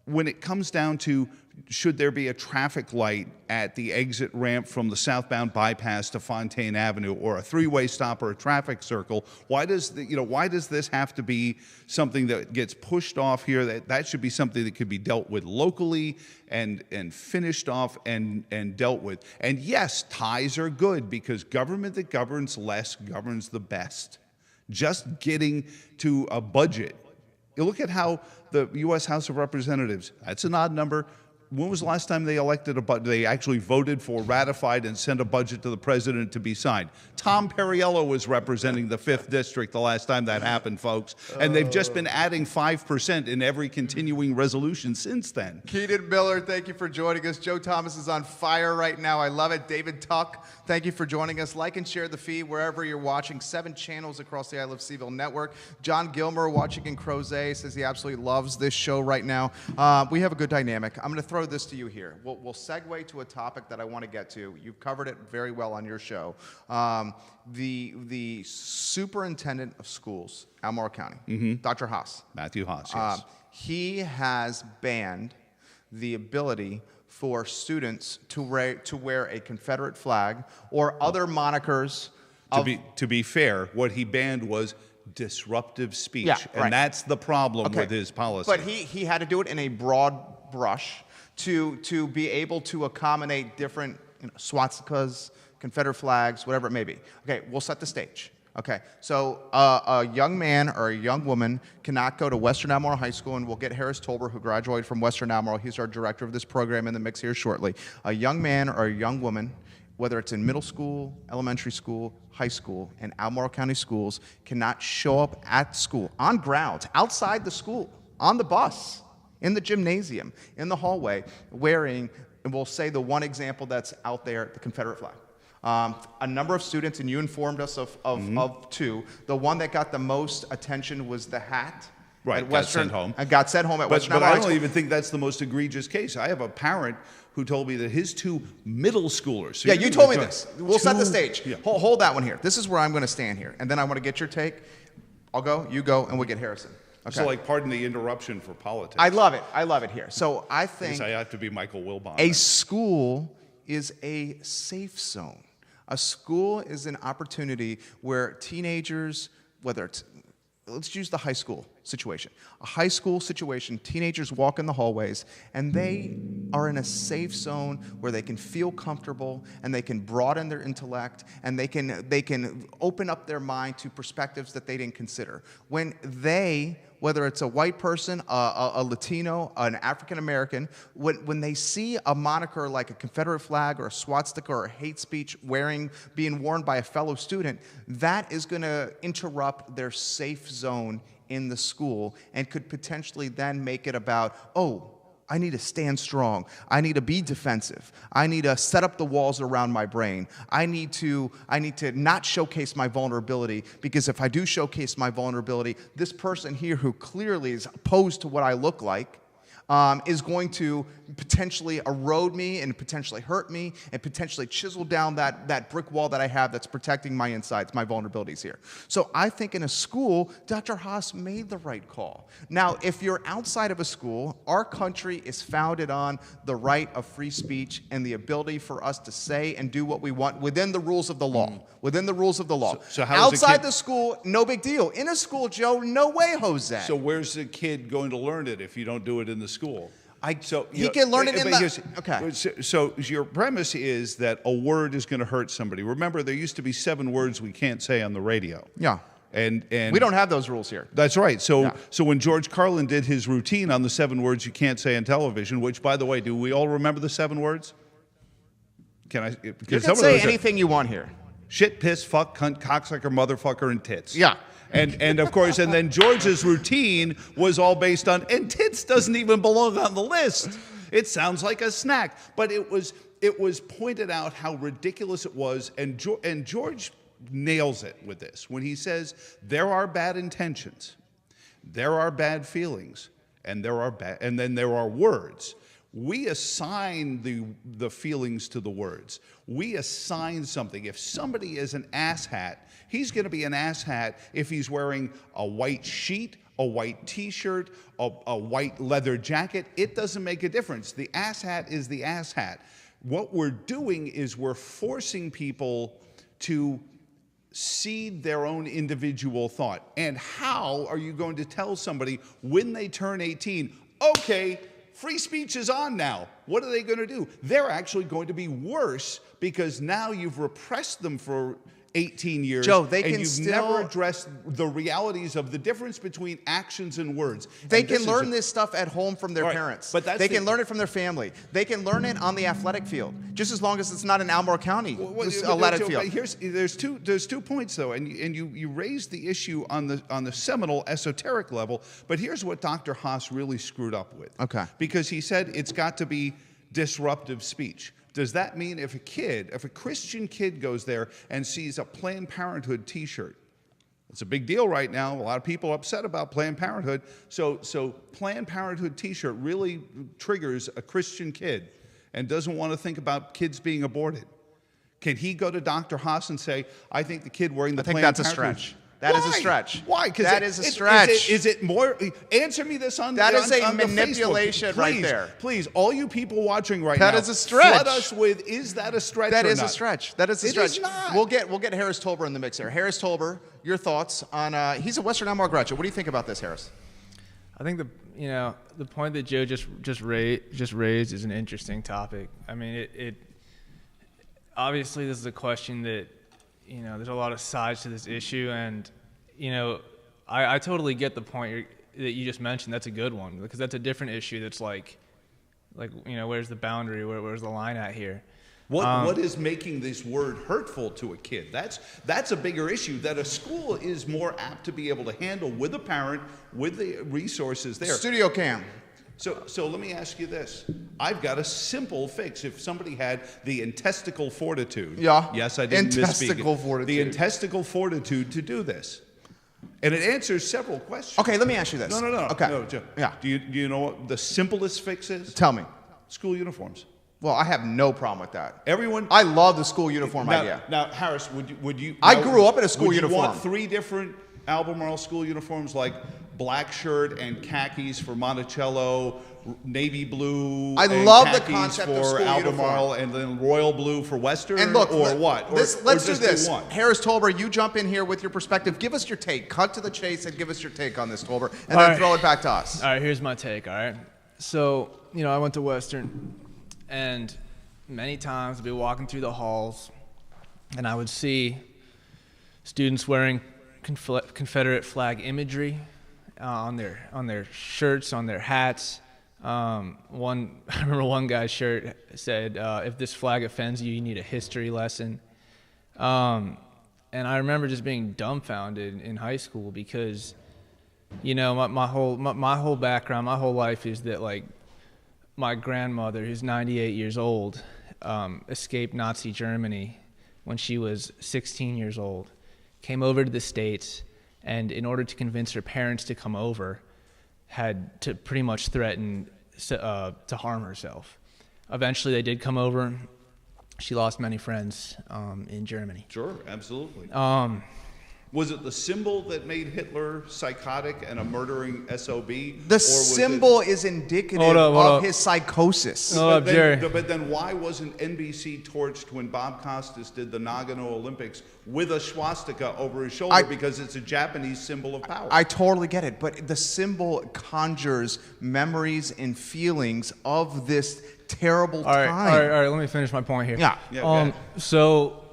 when it comes down to should there be a traffic light at the exit ramp from the southbound bypass to Fontaine Avenue, or a 3-way stop or a traffic circle, why does this have to be something that gets pushed off here? That should be something that could be dealt with locally and finished off and dealt with. And yes, ties are good, because government that governs less governs the best. Just getting to a budget. You look at how the U.S. House of Representatives, that's an odd number. When was the last time they elected a budget? They actually voted for, ratified, and sent a budget to the president to be signed. Tom Perriello was representing the 5th District the last time that happened, folks. And they've just been adding 5% in every continuing resolution since then. Keaton Miller, thank you for joining us. Joe Thomas is on fire right now. I love it. David Tuck, thank you for joining us. Like and share the feed wherever you're watching. 7 channels across the I Love CVille network. John Gilmer, watching in Crozet, says he absolutely loves this show right now. We have a good dynamic. I'm going to throw this to you here. We'll segue to a topic that I want to get to. You've covered it very well on your show. The superintendent of schools, Albemarle County, Dr. Haas. Matthew Haas, yes. He has banned the ability for students to wear a Confederate flag or other monikers. To be fair, what he banned was disruptive speech, Yeah, right. and that's the problem with his policy. But he had to do it in a broad brush to be able to accommodate different swastikas, Confederate flags, whatever it may be. Okay, we'll set the stage. Okay, so a young man or a young woman cannot go to Western Albemarle High School, and we'll get Harris Tolber, who graduated from Western Albemarle. He's our director of this program, in the mix here shortly. A young man or a young woman, whether it's in middle school, elementary school, high school, and Albemarle County schools, cannot show up at school, on grounds, outside the school, on the bus, in the gymnasium, in the hallway, wearing, and we'll say the one example that's out there, the Confederate flag. A number of students, and you informed us of 2. The one that got the most attention was the hat. Right, at Western, got sent home. And got sent home at Western But Albemarle I High don't School. even think that's the most egregious case. I have a parent who told me that his 2 middle schoolers. So Yeah, you're you gonna told me go- this. We'll set the stage. Yeah. Hold that one here. This is where I'm going to stand here, and then I want to get your take. I'll go, you go, and we'll get Harrison. Okay. So, pardon the interruption for politics. I love it. I love it here. So I think I have to be Michael Wilbon. a school is a safe zone. A school is an opportunity where teenagers, whether it's, let's use the high school situation. A high school situation, teenagers walk in the hallways, and they are in a safe zone where they can feel comfortable, and they can broaden their intellect, and they can open up their mind to perspectives that they didn't consider. When they, whether it's a white person, a Latino, an African American, when they see a moniker like a Confederate flag or a swastika or a hate speech being worn by a fellow student, that is going to interrupt their safe zone in the school and could potentially then make it about, oh, I need to stand strong. I need to be defensive. I need to set up the walls around my brain. I need to not showcase my vulnerability, because if I do showcase my vulnerability, this person here who clearly is opposed to what I look like, is going to potentially erode me and potentially hurt me and potentially chisel down that brick wall that I have that's protecting my insides, my vulnerabilities here. So I think in a school, Dr. Haas made the right call. Now, if you're outside of a school, our country is founded on the right of free speech and the ability for us to say and do what we want within the rules of the law. Within the rules of the law. So how outside the school, no big deal. In a school, Joe, no way, Jose. So where's the kid going to learn it if you don't do it in the school? He can learn it in the... Okay. So your premise is that a word is going to hurt somebody. Remember, there used to be 7 words we can't say on the radio. Yeah. And we don't have those rules here. That's right. So when George Carlin did his routine on the 7 words you can't say on television, which, by the way, do we all remember the 7 words? Can I? You can say anything you want here. Shit, piss, fuck, cunt, cocksucker, motherfucker, and tits. Yeah. And of course, and then George's routine was all based on, and tits doesn't even belong on the list. It sounds like a snack. But it was pointed out how ridiculous it was, and George nails it with this when he says there are bad intentions, there are bad feelings, and then there are words. We assign the feelings to the words. We assign something. If somebody is an asshat, he's going to be an asshat if he's wearing a white sheet, a white T-shirt, a white leather jacket. It doesn't make a difference. The asshat is the asshat. What we're doing is we're forcing people to seed their own individual thought. And how are you going to tell somebody when they turn 18, okay, free speech is on now? What are they going to do? They're actually going to be worse because now you've repressed them for 18 years, Joe, and you've never addressed the realities of the difference between actions and words. They can learn this stuff at home from their parents. But they can learn it from their family. They can learn it on the athletic field, just as long as it's not an Albemarle County athletic field. There's two points though, and you raised the issue on the seminal esoteric level. But here's what Dr. Haas really screwed up with. Okay. Because he said it's got to be disruptive speech. Does that mean if a Christian kid goes there and sees a Planned Parenthood T-shirt? It's a big deal right now. A lot of people are upset about Planned Parenthood. So Planned Parenthood T-shirt really triggers a Christian kid and doesn't want to think about kids being aborted. Can he go to Dr. Haas and say, I think the kid wearing the Planned Parenthood... I think that's a stretch. That is a stretch. Why? That is a stretch. Is it more? Answer me this on that is a on manipulation right there. Please, all you people watching right now, that is a stretch. Flood us with, is that a stretch? That or is not? a stretch. That is a stretch. It is not. We'll get Harris Tolber in the mix here. Harris Tolber, your thoughts on? He's a Western Albemarle graduate. What do you think about this, Harris? I think the point that Joe just raised is an interesting topic. I mean, it obviously this is a question that there's a lot of sides to this issue, and I totally get the point that you just mentioned. That's a good one because that's a different issue. That's like where's the boundary? Where's the line at here? What is making this word hurtful to a kid? That's a bigger issue that a school is more apt to be able to handle with a parent, with the resources there. Studio cam. So let me ask you this. I've got a simple fix. If somebody had the intestical fortitude. Yeah. Yes, I didn't misspeak. Intestical fortitude. The intestical fortitude to do this. And it answers several questions. Okay, let me ask you this. No. Okay. No, Joe. Yeah. Do you know what the simplest fix is? Tell me. School uniforms. Well, I have no problem with that. Everyone. I love the school uniform idea. Now, Harris, would you? I grew up in a school uniform. Would you want 3 different Albemarle school uniforms, like black shirt and khakis for Monticello, navy blue? I and love the khakis concept for of school Albemarle, uniform. and then royal blue for Western. And look, or what? Let's do this. One? Harris Tolber, you jump in here with your perspective. Give us your take. Cut to the chase and give us your take on this, Tolber, and then throw it back to us. All right, here's my take. All right, so I went to Western, and many times I'd be walking through the halls, and I would see students wearing Confederate flag imagery on their shirts, on their hats. I remember one guy's shirt said, "If this flag offends you, you need a history lesson." And I remember just being dumbfounded in high school because, my whole background, my whole life is that my grandmother, who's 98 years old, escaped Nazi Germany when she was 16 years old, came over to the States, and in order to convince her parents to come over, had to pretty much threaten to harm herself. Eventually, they did come over. She lost many friends in Germany. Sure, absolutely. Was it the symbol that made Hitler psychotic and a murdering SOB? The symbol is indicative of his psychosis. But then why wasn't NBC torched when Bob Costas did the Nagano Olympics with a swastika over his shoulder because it's a Japanese symbol of power? I totally get it, but the symbol conjures memories and feelings of this terrible time. All right, let me finish my point here. Yeah. So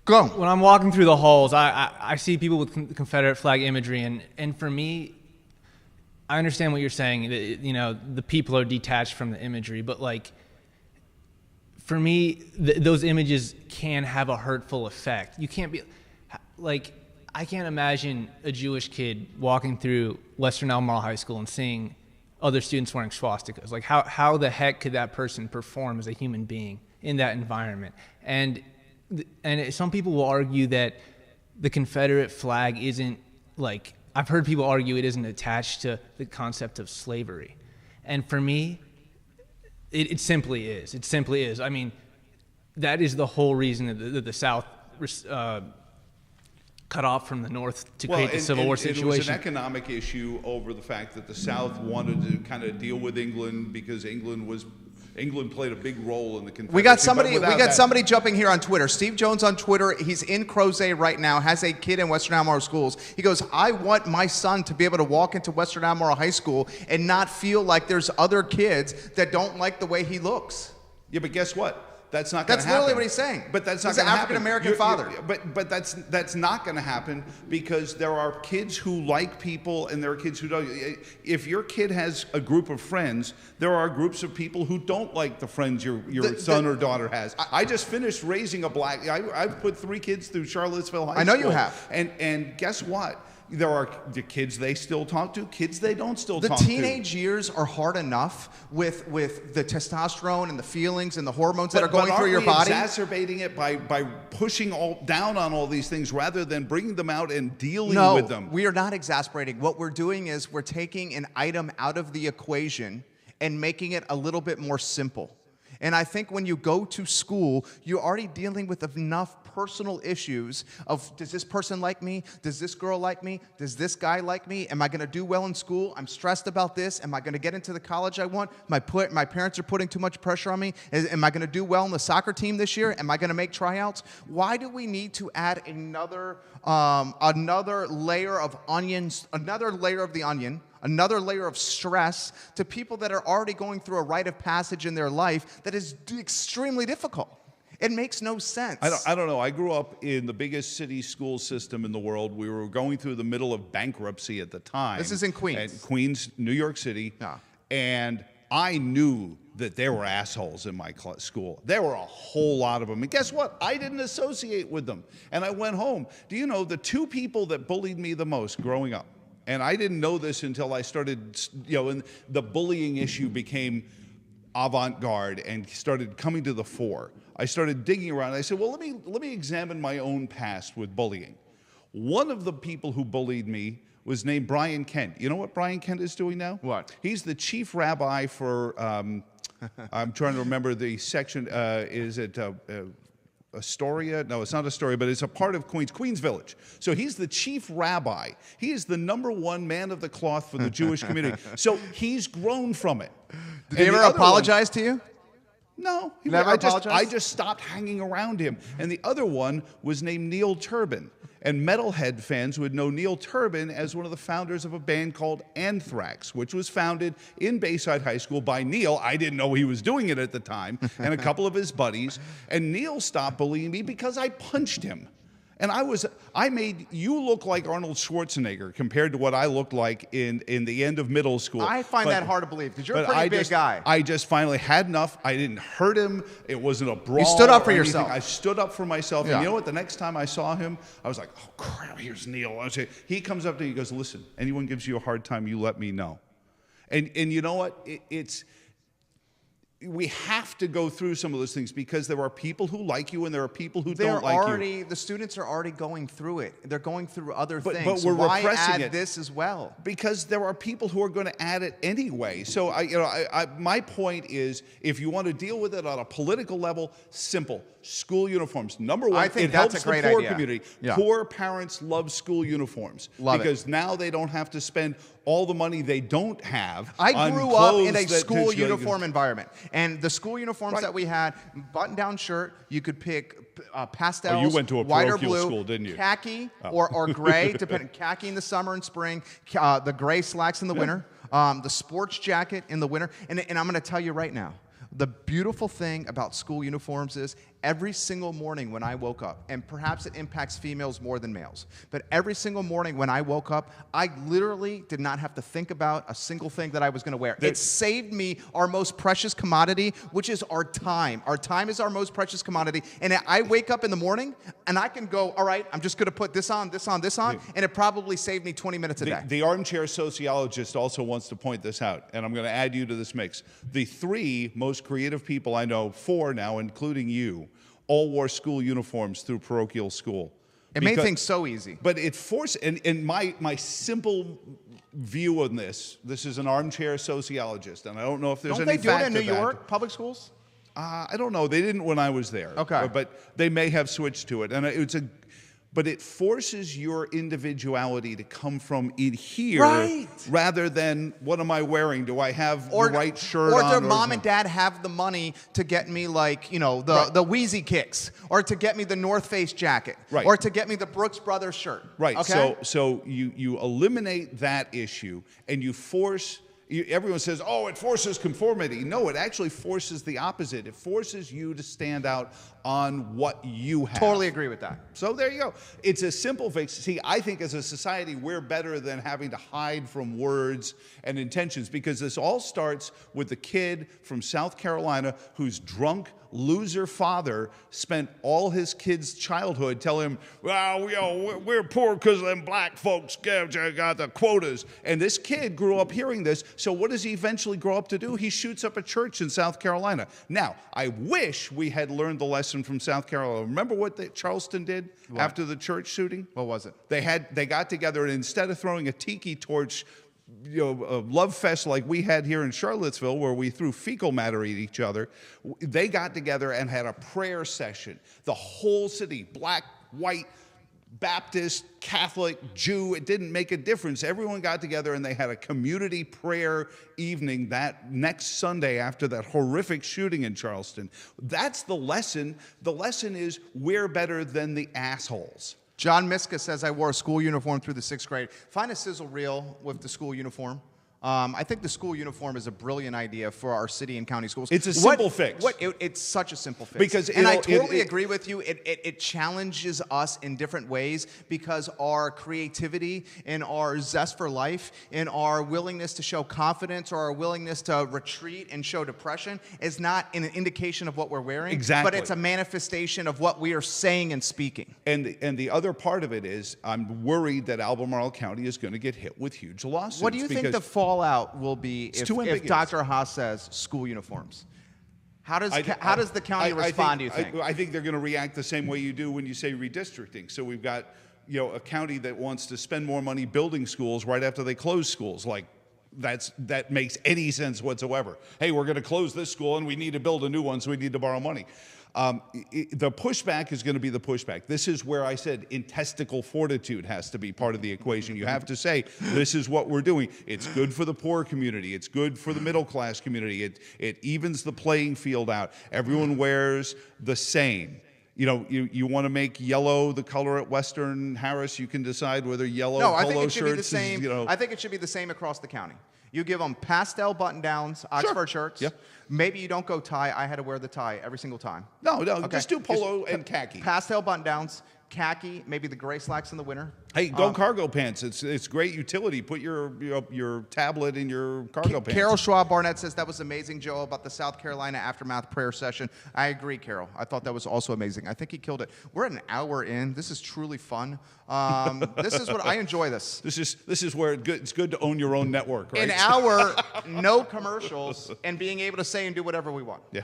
go. When I'm walking through the halls, I see people with Confederate flag imagery, and for me, I understand what you're saying. The people are detached from the imagery, but like, for me, those images can have a hurtful effect. You can't be like, I can't imagine a Jewish kid walking through Western Albemarle High School and seeing other students wearing swastikas. Like, how the heck could that person perform as a human being in that environment? And some people will argue that the Confederate flag isn't, like, I've heard people argue it isn't attached to the concept of slavery. And for me, it simply is. It simply is. I mean, that is the whole reason that the South cut off from the North to create the Civil War situation. It was an economic issue over the fact that the South wanted to kind of deal with England because England played a big role in the Confederate. We got somebody jumping here on Twitter. Steve Jones on Twitter. He's in Crozet right now, has a kid in Western Albemarle Schools. He goes, I want my son to be able to walk into Western Albemarle High School and not feel like there's other kids that don't like the way he looks. Yeah, but guess what? That's not going to happen. That's literally what he's saying. But that's not going to happen. He's an African-American father. But that's not going to happen because there are kids who like people and there are kids who don't. If your kid has a group of friends, there are groups of people who don't like the friends your son or daughter has. I just finished raising a black. I've put 3 kids through Charlottesville High School. I know you have. And guess what? There are the kids they still talk to, kids they don't still talk to. The teenage years are hard enough with the testosterone and the feelings and the hormones that are going through your body. Exacerbating it by pushing down on all these things rather than bringing them out and dealing with them. No, we are not exasperating. What we're doing is we're taking an item out of the equation and making it a little bit more simple. And I think when you go to school, you're already dealing with enough personal issues of, does this person like me? Does this girl like me? Does this guy like me? Am I going to do well in school? I'm stressed about this. Am I going to get into the college I want? My parents are putting too much pressure on me. Am I going to do well in the soccer team this year? Am I going to make tryouts? Why do we need to add another layer of onions, another layer of the onion, another layer of stress to people that are already going through a rite of passage in their life that is extremely difficult? It makes no sense. I don't know. I grew up in the biggest city school system in the world. We were going through the middle of bankruptcy at the time. This is in Queens. At Queens, New York City. Yeah. And I knew that there were assholes in my school. There were a whole lot of them. And guess what? I didn't associate with them. And I went home. Do you know the 2 people that bullied me the most growing up? And I didn't know this until I started, and the bullying issue became avant-garde and started coming to the fore. I started digging around. And I said, well, let me examine my own past with bullying. One of the people wwho bullied me was named Brian Kent. You know what Brian Kent is doing now? What? He's the chief rabbi for, I'm trying to remember the section, is it Astoria? No, it's not Astoria, but it's a part of Queens Village. So he's the chief rabbi. He is the #1 man of the cloth for the Jewish community. So he's grown from it. Did he ever apologize to you? No. Never apologized? I just stopped hanging around him. And the other one was named Neil Turbin. And metalhead fans would know Neil Turbin as one of the founders of a band called Anthrax, which was founded in Bayside High School by Neil. I didn't know he was doing it at the time, and a couple of his buddies. And Neil stopped bullying me because I punched him. And I made you look like Arnold Schwarzenegger compared to what I looked like in the end of middle school. I find that hard to believe because you're a pretty big guy. I just finally had enough. I didn't hurt him. It wasn't a brawl. You stood up for yourself. I stood up for myself. Yeah. And you know what? The next time I saw him, I was like, oh, crap, here's Neil. He comes up to me, he goes, listen, anyone gives you a hard time, you let me know. And you know what? we have to go through some of those things because there are people who like you and there are people who don't like you. The students are already going through it. They're going through other But things. we're Why repressing add it this as well? because there are people who are going to add it anyway. So my point is, if you want to deal with it on a political level, simple. School uniforms. Number one, I think it that's helps a great the poor idea. community. Yeah. Poor parents love school uniforms because now they don't have to spend all the money they don't have. I grew up in a school uniform environment, and the school uniforms that we had, button-down shirt, you could pick pastels, Oh, you went to a white or parochial blue, school, didn't you? khaki or gray, depending. Khaki in the summer and spring, the gray slacks in the winter, the sports jacket in the winter, and I'm going to tell you right now, the beautiful thing about school uniforms is every single morning when I woke up, and perhaps it impacts females more than males, but every single morning when I woke up, I literally did not have to think about a single thing that I was going to wear. It saved me our most precious commodity, which is our time. Our time is our most precious commodity, and I wake up in the morning, and I can go, all right, I'm just going to put this on, this on, this on, and it probably saved me 20 minutes a day. The armchair sociologist also wants to point this out, and I'm going to add you to this mix. The 3 most creative people I know, 4 now, including you, all wore school uniforms through parochial school. It made things so easy. But it forced, and my simple view on this is an armchair sociologist, and I don't know if there's Don't any they do it fact in to New that. York public schools? I don't know. They didn't when I was there. Okay. But they may have switched to it. And but it forces your individuality to come from in here rather than what am I wearing? Do I have the right shirt on? Or do mom and dad have the money to get me, like, the Wheezy Kicks, or to get me the North Face jacket, or to get me the Brooks Brothers shirt? Right. Okay? So you eliminate that issue and you force. Everyone says, oh, it forces conformity. No, it actually forces the opposite. It forces you to stand out on what you have. Totally agree with that. So there you go. It's a simple fix. See, I think as a society, we're better than having to hide from words and intentions because this all starts with the kid from South Carolina whose drunk loser father spent all his kid's childhood telling him, well, we're poor because them black folks got the quotas. And this kid grew up hearing this. So what does he eventually grow up to do? He shoots up a church in South Carolina. Now, I wish we had learned the lesson from South Carolina. Remember what Charleston did after the church shooting? What was it? They got together, and instead of throwing a tiki torch, a love fest like we had here in Charlottesville where we threw fecal matter at each other, they got together and had a prayer session. The whole city, black, white, Baptist, Catholic, Jew, it didn't make a difference. Everyone got together and they had a community prayer evening that next Sunday after that horrific shooting in Charleston. That's the lesson. The lesson is we're better than the assholes. John Miska says, I wore a school uniform through the 6th grade. Find a sizzle reel with the school uniform. I think the school uniform is a brilliant idea for our city and county schools. It's a simple fix. It's such a simple fix. Because I totally agree with you. It challenges us in different ways because our creativity and our zest for life and our willingness to show confidence or our willingness to retreat and show depression is not an indication of what we're wearing. Exactly. But it's a manifestation of what we are saying and speaking. And the other part of it is I'm worried that Albemarle County is going to get hit with huge lawsuits. What do you think the fallout will be if Dr. Haas says school uniforms? How does the county respond, do you think? I think they're going to react the same way you do when you say redistricting. So we've got a county that wants to spend more money building schools right after they close schools. Like that makes any sense whatsoever. Hey, we're going to close this school and we need to build a new one, so we need to borrow money. The pushback is going to be the pushback. This is where I said intestinal fortitude has to be part of the equation. You have to say, this is what we're doing. It's good for the poor community. It's good for the middle class community. It evens the playing field out. Everyone wears the same. You want to make yellow the color at Western Harris, you can decide whether yellow polo shirts the same. I think it should be the same across the county. You give them pastel button-downs, Oxford shirts. Yep. Maybe you don't go tie. I had to wear the tie every single time. No, just do polo and khaki. Pastel button-downs, khaki, maybe the gray slacks in the winter. Hey, go cargo pants. It's great utility. Put your tablet in your cargo pants. Carol Schwab Barnett says that was amazing, Joe, about the South Carolina aftermath prayer session. I agree, Carol. I thought that was also amazing. I think he killed it. We're an hour in. This is truly fun. This is what I enjoy. This is where it's good to own your own network, right? An hour, no commercials, and being able to say and do whatever we want. Yeah.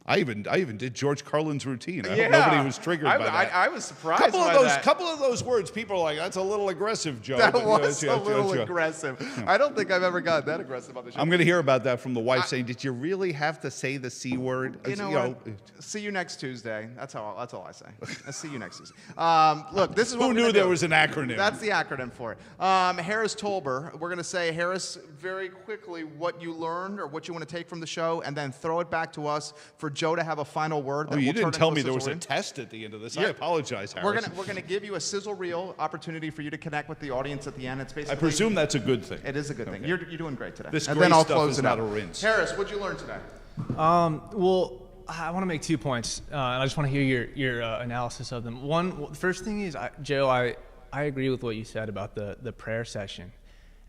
I even did George Carlin's routine. I hope Yeah. nobody was triggered by that. I was surprised by that. Couple of those words, people are like, that's a little aggressive, Joe. That But, was yeah, a little yeah. aggressive. I don't think I've ever gotten that aggressive on the show. I'm going to hear about that from the wife saying, did you really have to say the C word? You know what? See you next Tuesday. That's all I say. I'll see you next Tuesday. Look, this is what Who knew there was an acronym? That's the acronym for it. Harris Tolber. We're going to say, Harris, very quickly what you learned or what you want to take from the show, and then throw it back to us for Joe to have a final word. Oh, you didn't tell me there was a test at the end of this. I apologize, Harris. We're gonna give you a sizzle reel opportunity for you to connect with the audience at the end. It's basically. I presume that's a good thing. It is a good thing. You're doing great today. This and gray then I'll stuff close is it not out. a rinse. Harris, what'd you learn today? Well, I want to make 2 points, and I just want to hear your analysis of them. One, the first thing is, Joe, I agree with what you said about the prayer session,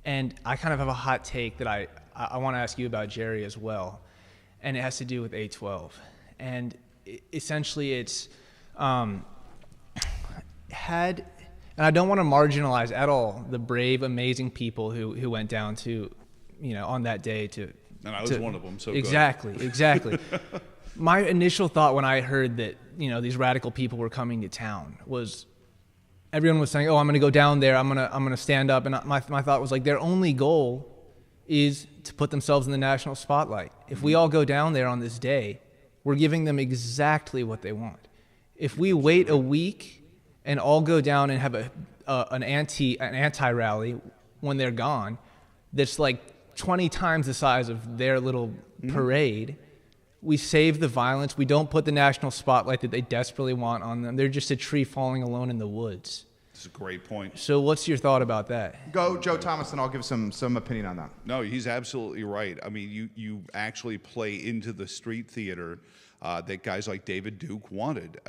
and I kind of have a hot take that I want to ask you about, Jerry, as well, and it has to do with A12, and essentially it's and I don't want to marginalize at all the brave, amazing people who went down to, on that day to. And I was one of them. So exactly. My initial thought when I heard that these radical people were coming to town was, everyone was saying, "Oh, I'm going to go down there. I'm going to stand up." And my thought was like, their only goal is to put themselves in the national spotlight. If we all go down there on this day, we're giving them exactly what they want. If we wait a week and all go down and have an anti rally when they're gone, that's like 20 times the size of their little parade, we save the violence. We don't put the national spotlight that they desperately want on them. They're just a tree falling alone in the woods. That's a great point. So what's your thought about that? Go, Joe Thomas, and I'll give some opinion on that. No, he's absolutely right. I mean, you actually play into the street theater that guys like David Duke wanted.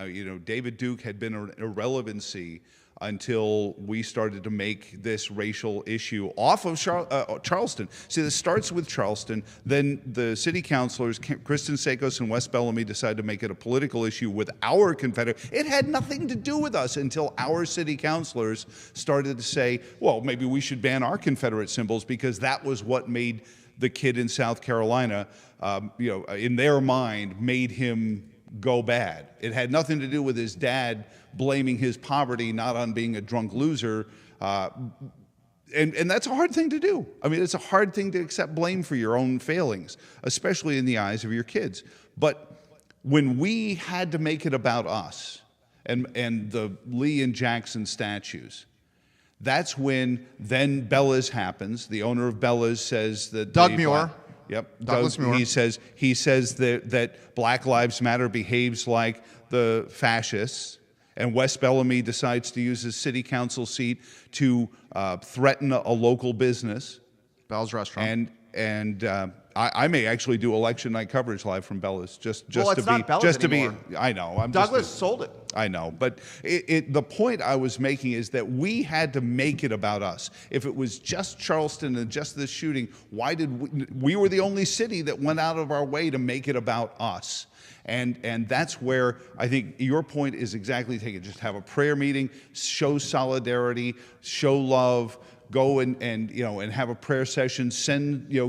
David Duke had been an irrelevancy until we started to make this racial issue off of Charleston. See, this starts with Charleston. Then the city councilors, Kristen Sakos and West Bellamy, decided to make it a political issue with our Confederate. It had nothing to do with us until our city councilors started to say, well, maybe we should ban our Confederate symbols, because that was what made the kid in South Carolina, in their mind, made him go bad. It had nothing to do with his dad blaming his poverty not on being a drunk loser. And that's a hard thing to do. I mean, it's a hard thing to accept blame for your own failings, especially in the eyes of your kids. But when we had to make it about us and the Lee and Jackson statues, that's when then Bella's happens. The owner of Bella's says that Doug Muir. Yep, Douglas Muir. He says that Black Lives Matter behaves like the fascists, and West Bellamy decides to use his city council seat to threaten a local business, Bell's Restaurant. And I may actually do election night coverage live from Bella's just Well, to it's be not Bella's just to be. anymore. I know. Douglas sold it. I know, but the point I was making is that we had to make it about us. If it was just Charleston and just this shooting, why did we were the only city that went out of our way to make it about us? And that's where I think your point is exactly taken. Just have a prayer meeting, show solidarity, show love. Go and have a prayer session. Send a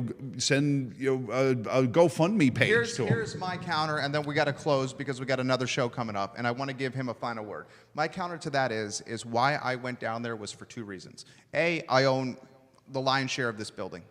GoFundMe page to him. Here's my counter, and then we got to close because we got another show coming up, and I want to give him a final word. My counter to that is why I went down there was for 2 reasons. A, I own the lion's share of this building.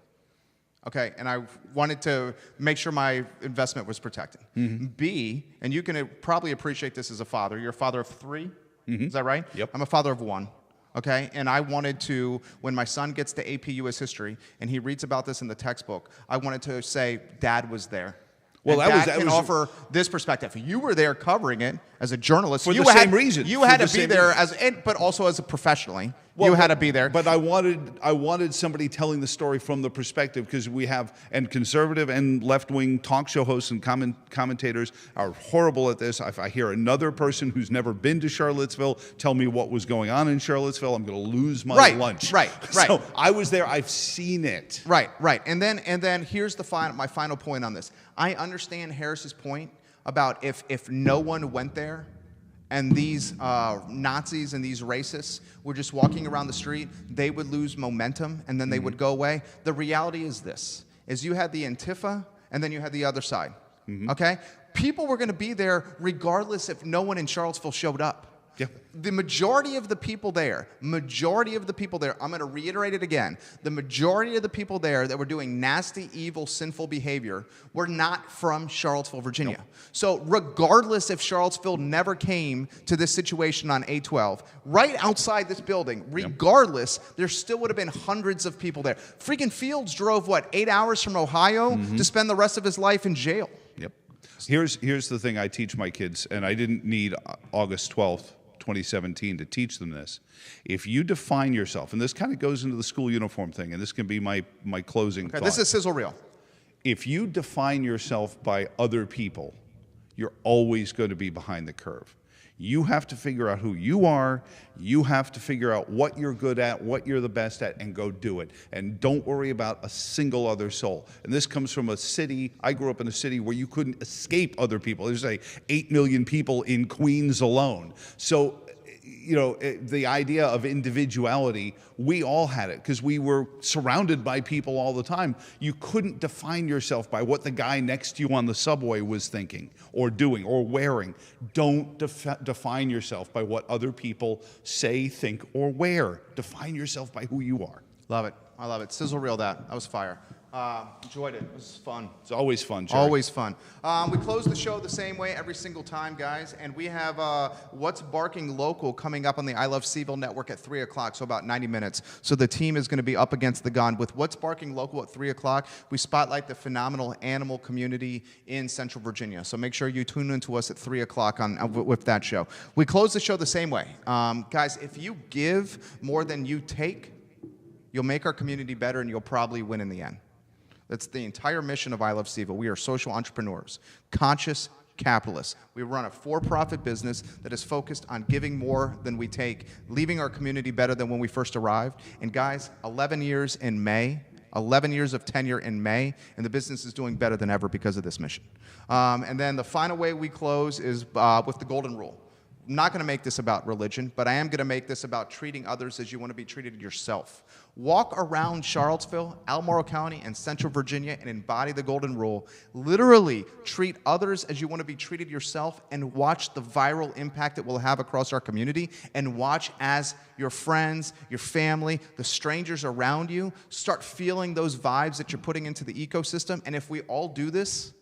Okay, and I wanted to make sure my investment was protected. Mm-hmm. B, and you can probably appreciate this as a father. You're a father of 3, Is that right? Yep. I'm a father of 1. Okay, and I wanted to, when my son gets to AP US History and he reads about this in the textbook, I wanted to say, Dad was there. Well, and that can was offer this perspective. You were there covering it as a journalist. For the same reason. You For had the to be same there reason. but also as a professionally. You had to be there. But I wanted somebody telling the story from the perspective, because we have, and conservative and left-wing talk show hosts and commentators are horrible at this. If I hear another person who's never been to Charlottesville tell me what was going on in Charlottesville, I'm going to lose my lunch. Right. So I was there. I've seen it. Right. And then here's my final point on this. I understand Harris's point about if no one went there, and these Nazis and these racists were just walking around the street, they would lose momentum and then they would go away. The reality is this, is you had the Antifa and then you had the other side, okay? People were going to be there regardless if no one in Charlottesville showed up. Yeah. The majority of the people there, I'm going to reiterate it again, the majority of the people there that were doing nasty, evil, sinful behavior were not from Charlottesville, Virginia. Nope. So regardless if Charlottesville never came to this situation on 8/12, right outside this building, regardless, there still would have been hundreds of people there. Freaking Fields drove, 8 hours from Ohio to spend the rest of his life in jail. Yep. Here's the thing I teach my kids, and I didn't need August 12th, 2017 to teach them this. If you define yourself, and this kind of goes into the school uniform thing, and this can be my closing thought. This is sizzle reel. If you define yourself by other people, you're always going to be behind the curve. You have to figure out who you are. You have to figure out what you're good at, what you're the best at, and go do it. And don't worry about a single other soul. And this comes from a city, I grew up in a city where you couldn't escape other people. There's 8 million people in Queens alone. So, the idea of individuality, we all had it because we were surrounded by people all the time. You couldn't define yourself by what the guy next to you on the subway was thinking or doing or wearing. Don't define yourself by what other people say, think, or wear. Define yourself by who you are. Love it. I love it. Sizzle reel that. That was fire. Enjoyed it. It was fun. It's always fun, Jerry. Always fun. We close the show the same way every single time, guys. And we have What's Barking Local coming up on the I Love CVille network at 3 o'clock, so about 90 minutes. So the team is going to be up against the gun. With What's Barking Local at 3 o'clock, we spotlight the phenomenal animal community in Central Virginia. So make sure you tune in to us at 3 o'clock with that show. We close the show the same way. Guys, if you give more than you take, you'll make our community better and you'll probably win in the end. That's the entire mission of I Love CVille. We are social entrepreneurs, conscious capitalists. We run a for-profit business that is focused on giving more than we take, leaving our community better than when we first arrived. And guys, 11 years in May, 11 years of tenure in May, and the business is doing better than ever because of this mission. And then the final way we close is with the golden rule. I'm not going to make this about religion, but I am going to make this about treating others as you want to be treated yourself. Walk around Charlottesville, Albemarle County, and Central Virginia and embody the golden rule. Literally treat others as you want to be treated yourself, and watch the viral impact it will have across our community, and watch as your friends, your family, the strangers around you start feeling those vibes that you're putting into the ecosystem. And if we all do this,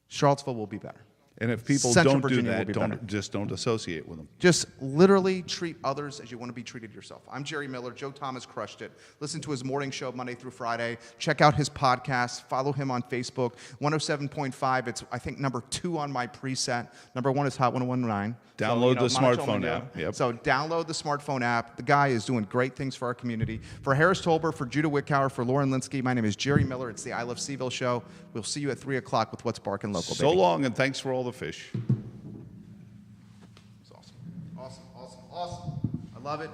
Charlottesville will be better. And if people Central don't Virginia do that, don't associate with them. Just literally treat others as you want to be treated yourself. I'm Jerry Miller. Joe Thomas crushed it. Listen to his morning show Monday through Friday. Check out his podcast. Follow him on Facebook. 107.5. It's, I think, number 2 on my preset. Number 1 is Hot 101.9. Download the smartphone app. Yep. So download the smartphone app. The guy is doing great things for our community. For Harris Tolber, for Judah Wickower, for Lauren Linsky, my name is Jerry Miller. It's the I Love CVille Show. We'll see you at 3 o'clock with What's Barking Local. So long, and thanks for all the fish. It's awesome. Awesome. I love it.